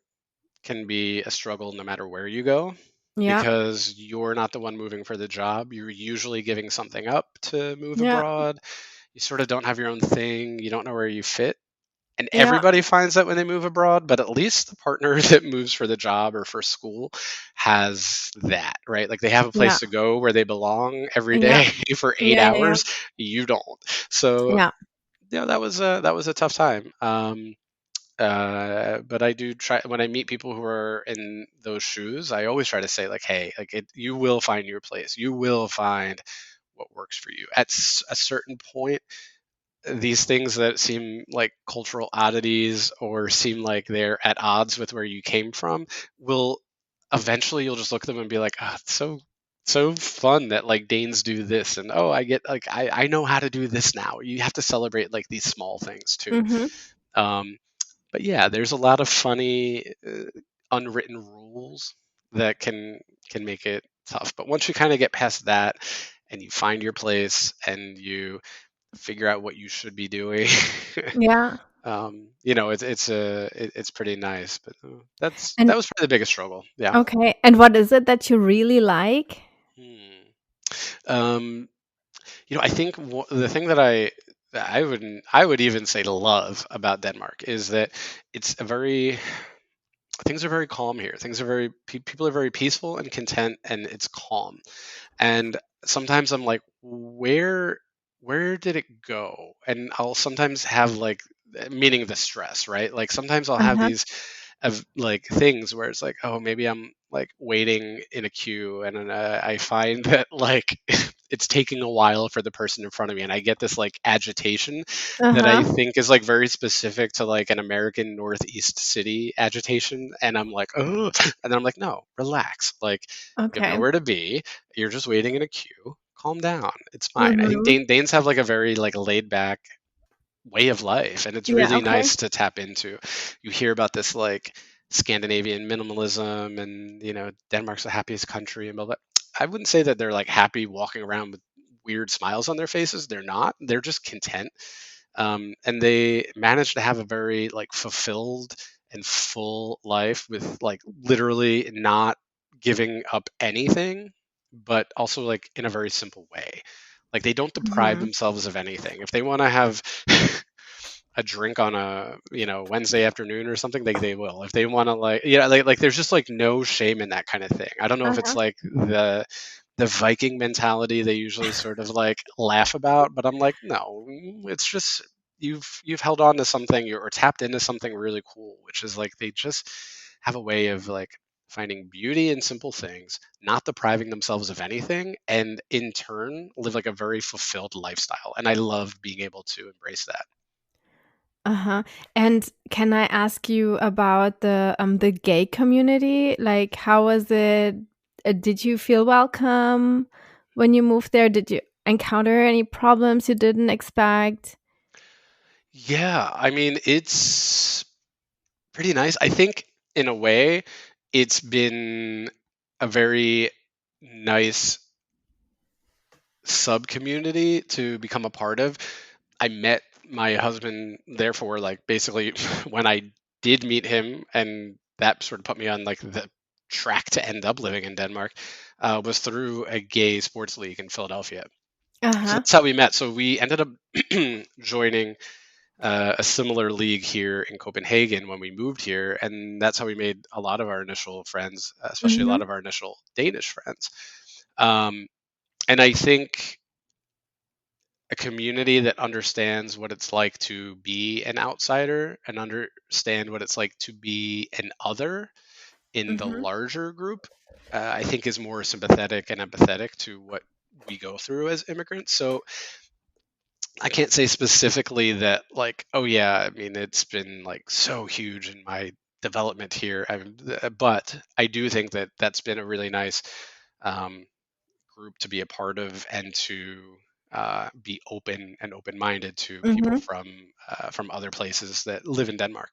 can be a struggle no matter where you go Yeah. because you're not the one moving for the job. You're usually giving something up to move Yeah. abroad. You sort of don't have your own thing. You don't know where you fit. And Yeah. everybody finds that when they move abroad, but at least the partner that moves for the job or for school has that, right? Like they have a Yeah. place to go where they belong every Yeah. day for eight Yeah. Yeah. hours. You don't. So Yeah. yeah, that was a tough time. But I do try when I meet people who are in those shoes. I always try to say like, hey, like you will find your place. You will find what works for you. At a certain point, these things that seem like cultural oddities or seem like they're at odds with where you came from will eventually you'll just look at them and be like, ah, it's so fun that like Danes do this and oh I get like I know how to do this now. You have to celebrate like these small things too. Mhm. Um, but yeah, there's a lot of funny unwritten rules that can make it tough. But once you kind of get past that and you find your place and you figure out what you should be doing, Yeah. it's pretty nice. But that And was probably the biggest struggle. Yeah. okay. And what is it that you really like? Hmm. Um, I think the thing that I would even say love about Denmark is that it's a very things are very calm here. Things are very people are very peaceful and content, and it's calm. And sometimes I'm like, where did it go? And I'll sometimes have like meaning the stress, right? Like sometimes I'll have Uh-huh. these of like things where it's like, oh, maybe I'm like waiting in a queue, and then I find that like it's taking a while for the person in front of me, and I get this like agitation that I Uh-huh. think is like very specific to like an American Northeast city agitation, and I'm like, oh, and then I'm like, no, relax, like you have Okay. nowhere to be, you're just waiting in a queue. Calm down. It's fine. I think Mhm. Danes have like a very like laid back way of life and it's Yeah, really okay. nice to tap into. You hear about this like Scandinavian minimalism and Denmark's the happiest country and blah blah. I wouldn't say that they're like happy walking around with weird smiles on their faces. They're not. They're just content. And they manage to have a very like fulfilled and full life with like literally not giving up anything, but also like in a very simple way. Like they don't deprive Mhm. themselves of anything. If they want to have a drink on a Wednesday afternoon or something, they will. If they want to like like there's just like no shame in that kind of thing. I don't know if it's Uh-huh. like the Viking mentality they usually sort of like laugh about, but I'm like, no, it's just you've held on to something or tapped into something really cool, which is like they just have a way of like finding beauty in simple things, not depriving themselves of anything, and in turn live like a very fulfilled lifestyle. And I love being able to embrace that. Uh-huh. And can I ask you about the gay community? Like, how was it? Did you feel welcome when you moved there? Did you encounter any problems you didn't expect? Yeah, I mean, it's pretty nice. I think in a way, it's been a very nice sub community to become a part of. I met my husband, therefore, like basically when I did meet him, and that sort of put me on like the track to end up living in Denmark, was through a gay sports league in Philadelphia. So Uh-huh. that's how we met. So we ended up joining a similar league here in Copenhagen when we moved here, and that's how we made a lot of our initial friends, especially a Mm-hmm. lot of our initial Danish friends. Um, and I think a community that understands what it's like to be an outsider and understand what it's like to be an other in the Mm-hmm. larger group, I think is more sympathetic and empathetic to what we go through as immigrants. So I can't say specifically that, like, oh yeah, I mean, it's been like so huge in my development here. But I do think that that's been a really nice um, group to be a part of, and to be open and open-minded to people Mm-hmm. from other places that live in Denmark.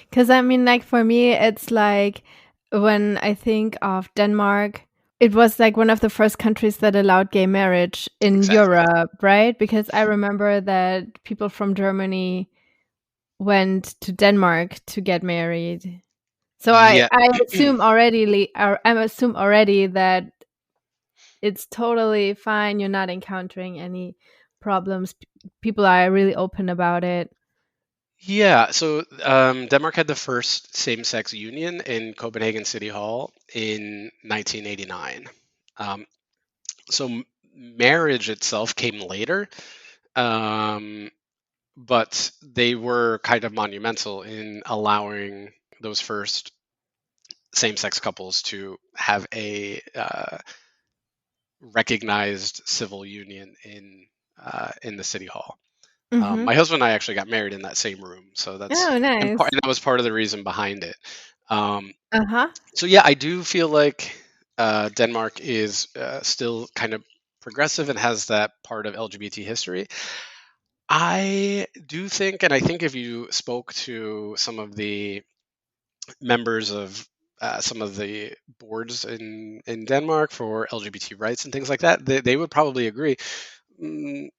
Because I mean, like for me, it's like when I think of Denmark, it was like one of the first countries that allowed gay marriage in Exactly. Europe, right? Because I remember that people from Germany went to Denmark to get married. So Yeah. I assume already, or I assume already that it's totally fine. You're not encountering any problems. People are really open about it. Yeah, so Denmark had the first same-sex union in Copenhagen City Hall in 1989. Um, so marriage itself came later, um, but they were kind of monumental in allowing those first same-sex couples to have a recognized civil union in the city hall. Mm-hmm. My husband and I actually got married in that same room, so Oh, nice. and that was part of the reason behind it. Um, Uh huh. so yeah, I do feel like Denmark is still kind of progressive and has that part of LGBT history. I do think, and I think if you spoke to some of the members of some of the boards in Denmark for LGBT rights and things like that, they would probably agree. Mm,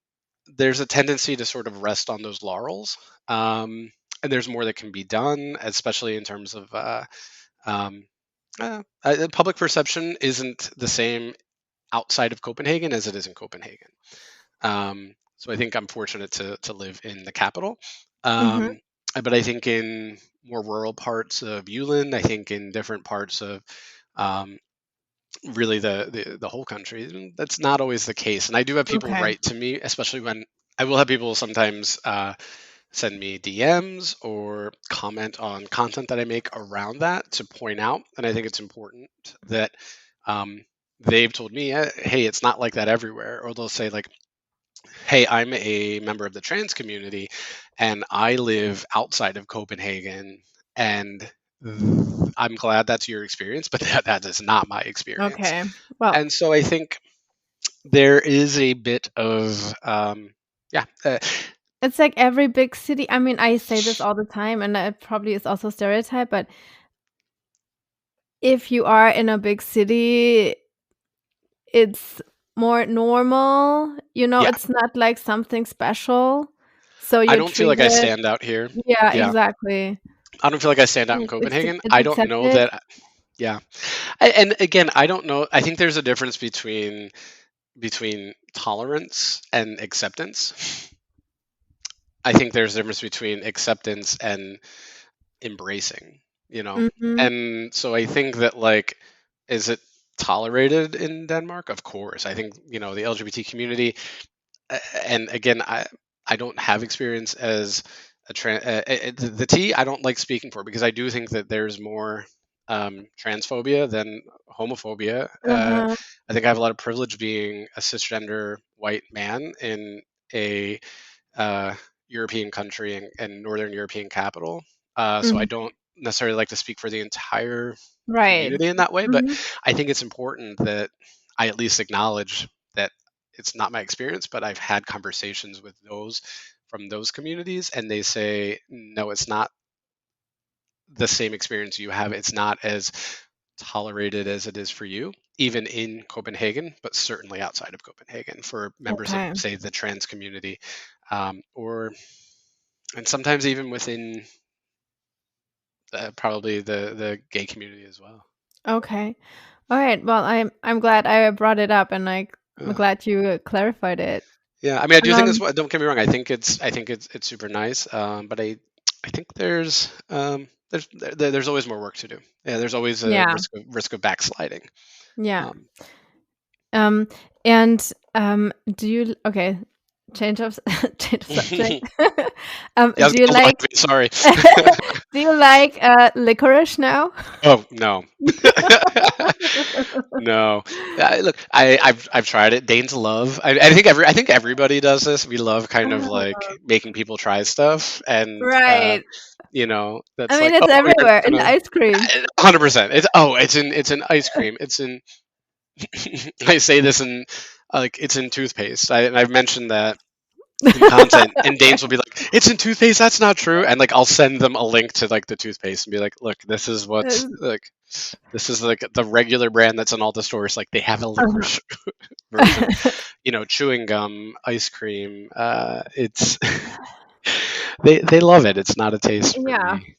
there's a tendency to sort of rest on those laurels, and there's more that can be done, especially in terms of um, public perception isn't the same outside of Copenhagen as it is in Copenhagen. So I think I'm fortunate to live in the capital. Mm-hmm. But I think in more rural parts of Ulan, I think in different parts of um, really the whole country, that's not always the case. And I do have people Okay. write to me, especially when I will have people sometimes send me DMs or comment on content that I make around that to point out. And I think it's important that um, they've told me, hey, it's not like that everywhere. Or they'll say, like, hey, I'm a member of the trans community and I live outside of Copenhagen. And I'm glad that's your experience, but that is not my experience. Okay. Well, And so I think there is a bit of, yeah, it's like every big city. I mean, I say this all the time, and it probably is also a stereotype, but if you are in a big city, it's more normal. yeah, It's not like something special. So I you're don't feel like I treated. stand out here. Yeah, Yeah. exactly. I don't feel like I stand out in Copenhagen. It's I don't know accepted. that. Yeah, and again, I don't know. I think there's a difference between tolerance and acceptance. I think there's a difference between acceptance and embracing. You know, Mhm. and so I think that, like, is it tolerated in Denmark? Of course. I think the LGBT community, and again, I don't have experience as a trans the T I don't like speaking for, because I do think that there's more transphobia than homophobia. Uh-huh. I think I have a lot of privilege being a cisgender white man in a uh, European country and Northern European capital. So I Mhm. don't necessarily like to speak for the entire Right. community in that way, but Mhm. I think it's important that I at least acknowledge that it's not my experience, but I've had conversations with those from those communities, and they say, no, it's not the same experience you have. It's not as tolerated as it is for you, even in Copenhagen, but certainly outside of Copenhagen for members of, Okay. say, the trans community, or and sometimes even within probably the gay community as well. Okay. All right. Well, I'm glad I brought it up, and I'm Uh, glad you clarified it. yeah, I mean, I do think it's. Um, Don't get me wrong. I think it's super nice. But I think there's always more work to do. Yeah, there's always a yeah. risk of backsliding. Yeah. Um, Um, and do you okay? Change of change of subject. yeah, Do you like sorry. do you like licorice now? Oh no. No. Look, I've tried it. Dane'love. I think everybody does this. We love kind of like making people try stuff, and Right. I that's mean, like, oh, it's you're everywhere in the gonna ice cream. 100%. It's in ice cream. It's in I say this in like it's in toothpaste. I've mentioned that in content, and Danes will be like, "It's in toothpaste. That's not true." And like, I'll send them a link to like the toothpaste and be like, "Look, this is like the regular brand that's in all the stores. Like, they have a licorice version. Chewing gum, ice cream. It's they love it. It's not a taste for Yeah. me.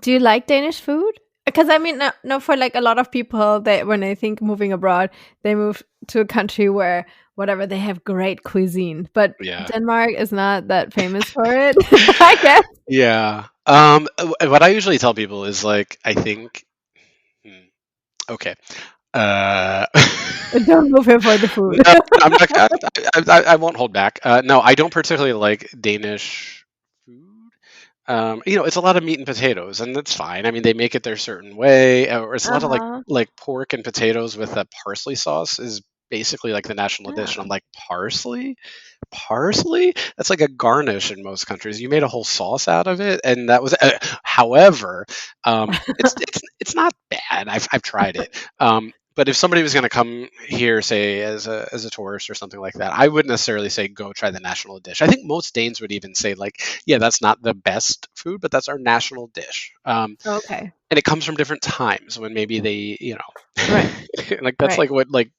Do you like Danish food? Because I mean, no, for like a lot of people, that when they think moving abroad, they move to a country where whatever they have great cuisine, but Yeah. Denmark is not that famous for it. I guess. Yeah. What I usually tell people is like, I think, okay. Uh, Don't move here for the food. no, I'm not. I won't hold back. No, I don't particularly like Danish food. It's a lot of meat and potatoes, and that's fine. I mean, they make it their certain way, or it's a lot of Uh-huh. like pork and potatoes with a parsley sauce is basically like the national dish. And I'm Yeah. like, parsley? Parsley? That's like a garnish in most countries. You made a whole sauce out of it, and that was. However, it's not bad. I've tried it. But if somebody was going to come here, say as a tourist or something like that, I wouldn't necessarily say go try the national dish. I think most Danes would even say like, yeah, that's not the best food, but that's our national dish. Okay. And it comes from different times when maybe they, Right. like that's Right. like what like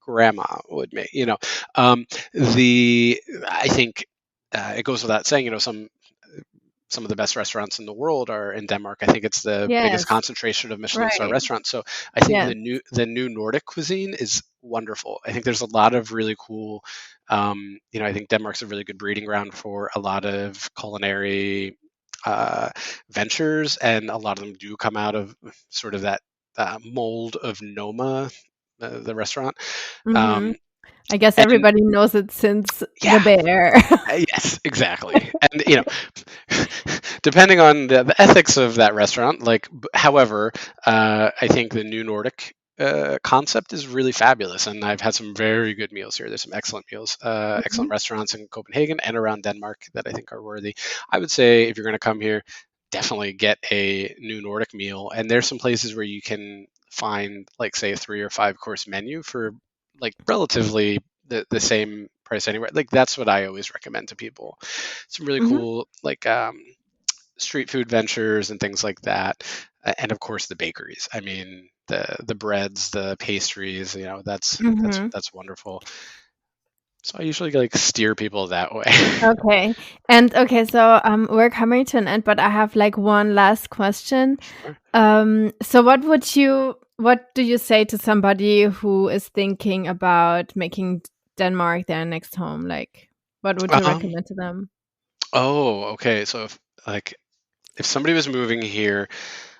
grandma would make. The I think it goes without saying, some of the best restaurants in the world are in Denmark. I think it's the biggest Yes. concentration of Michelin star Right. restaurants. So I think Yes. the new Nordic cuisine is wonderful. I think there's a lot of really cool. I think Denmark's a really good breeding ground for a lot of culinary ventures, and a lot of them do come out of sort of that mold of Noma, the restaurant. Mm-hmm. Um, I guess and everybody knows it since the yeah, bear. yes, exactly. And depending on the ethics of that restaurant, like, however, I think the new Nordic concept is really fabulous, and I've had some very good meals here. There's some excellent meals, excellent Mhm. restaurants in Copenhagen and around Denmark that I think are worthy. I would say if you're going to come here, definitely get a new Nordic meal. And there's some places where you can find, like, say, a 3 or 5 course menu for like relatively the same price anywhere. Like, that's what I always recommend to people. Some really Mhm. cool like street food ventures and things like that. And of course the bakeries. I mean, the breads, the pastries. Mhm. That's wonderful. So I usually like steer people that way. Okay. And okay, so we're coming to an end, but I have like one last question. Sure. So what do you say to somebody who is thinking about making Denmark their next home? Like, what would you Um, recommend to them? oh, okay. So if somebody was moving here,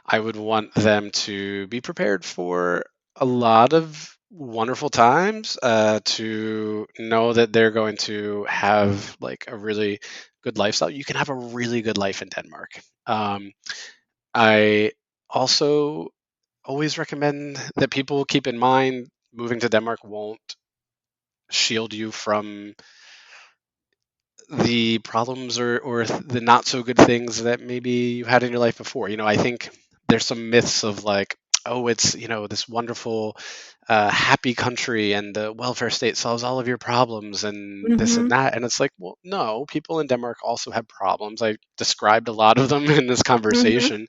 I would want them to be prepared for a lot of wonderful times, to know that they're going to have like a really good lifestyle. You can have a really good life in Denmark. I also always recommend that people keep in mind moving to Denmark won't shield you from the problems, or the not so good things that maybe you had in your life before. I think there's some myths of like, oh, it's, this wonderful, happy country, and the welfare state solves all of your problems, and this and Mm-hmm. that. And it's like, well, no, people in Denmark also have problems. I described a lot of them in this Mm-hmm. conversation.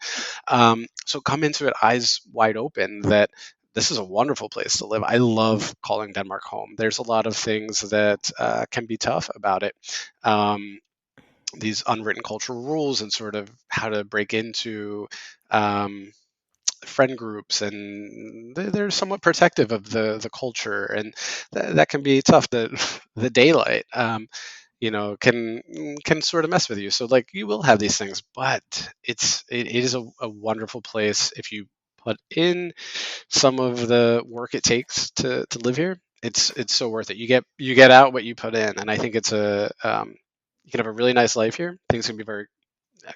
So come into it eyes wide open that this is a wonderful place to live. I love calling Denmark home. There's a lot of things that can be tough about it. These unwritten cultural rules and sort of how to break into um, friend groups, and they're somewhat protective of the culture, and that can be tough. The daylight, can sort of mess with you. So like you will have these things, but it is a wonderful place if you put in some of the work it takes to live here. It's so worth it. You get out what you put in, and I think it's you can have a really nice life here. Things can be very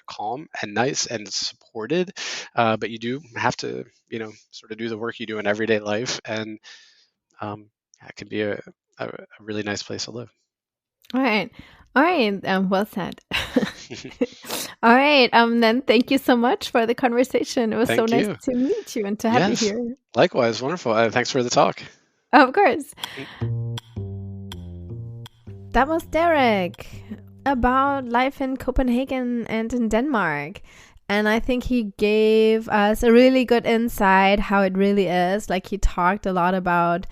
calm and nice and supported, but you do have to sort of do the work you do in everyday life, and it can be a really nice place to live. All right. All right. Well said. All right. Then thank you so much for the conversation. It was so Thank nice you. to meet you and to have you Yes, here. likewise. Wonderful. Thanks for the talk. Of course. That was Derek about life in Copenhagen and in Denmark. And I think he gave us a really good insight how it really is. Like he talked a lot about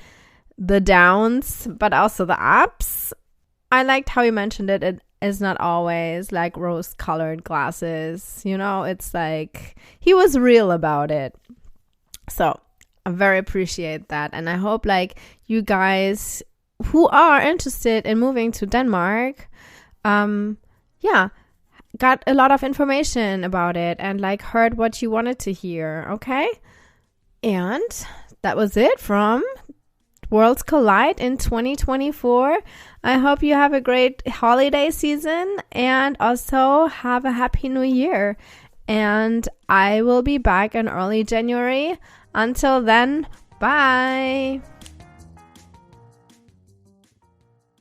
the downs, but also the ups. I liked how he mentioned it. It is not always like rose-colored glasses. It's like he was real about it. So I very appreciate that. And I hope like you guys who are interested in moving to Denmark, got a lot of information about it and like heard what you wanted to hear. Okay. And that was it from Worlds Collide in 2024. I hope you have a great holiday season and also have a happy new year. And I will be back in early January. Until then, bye.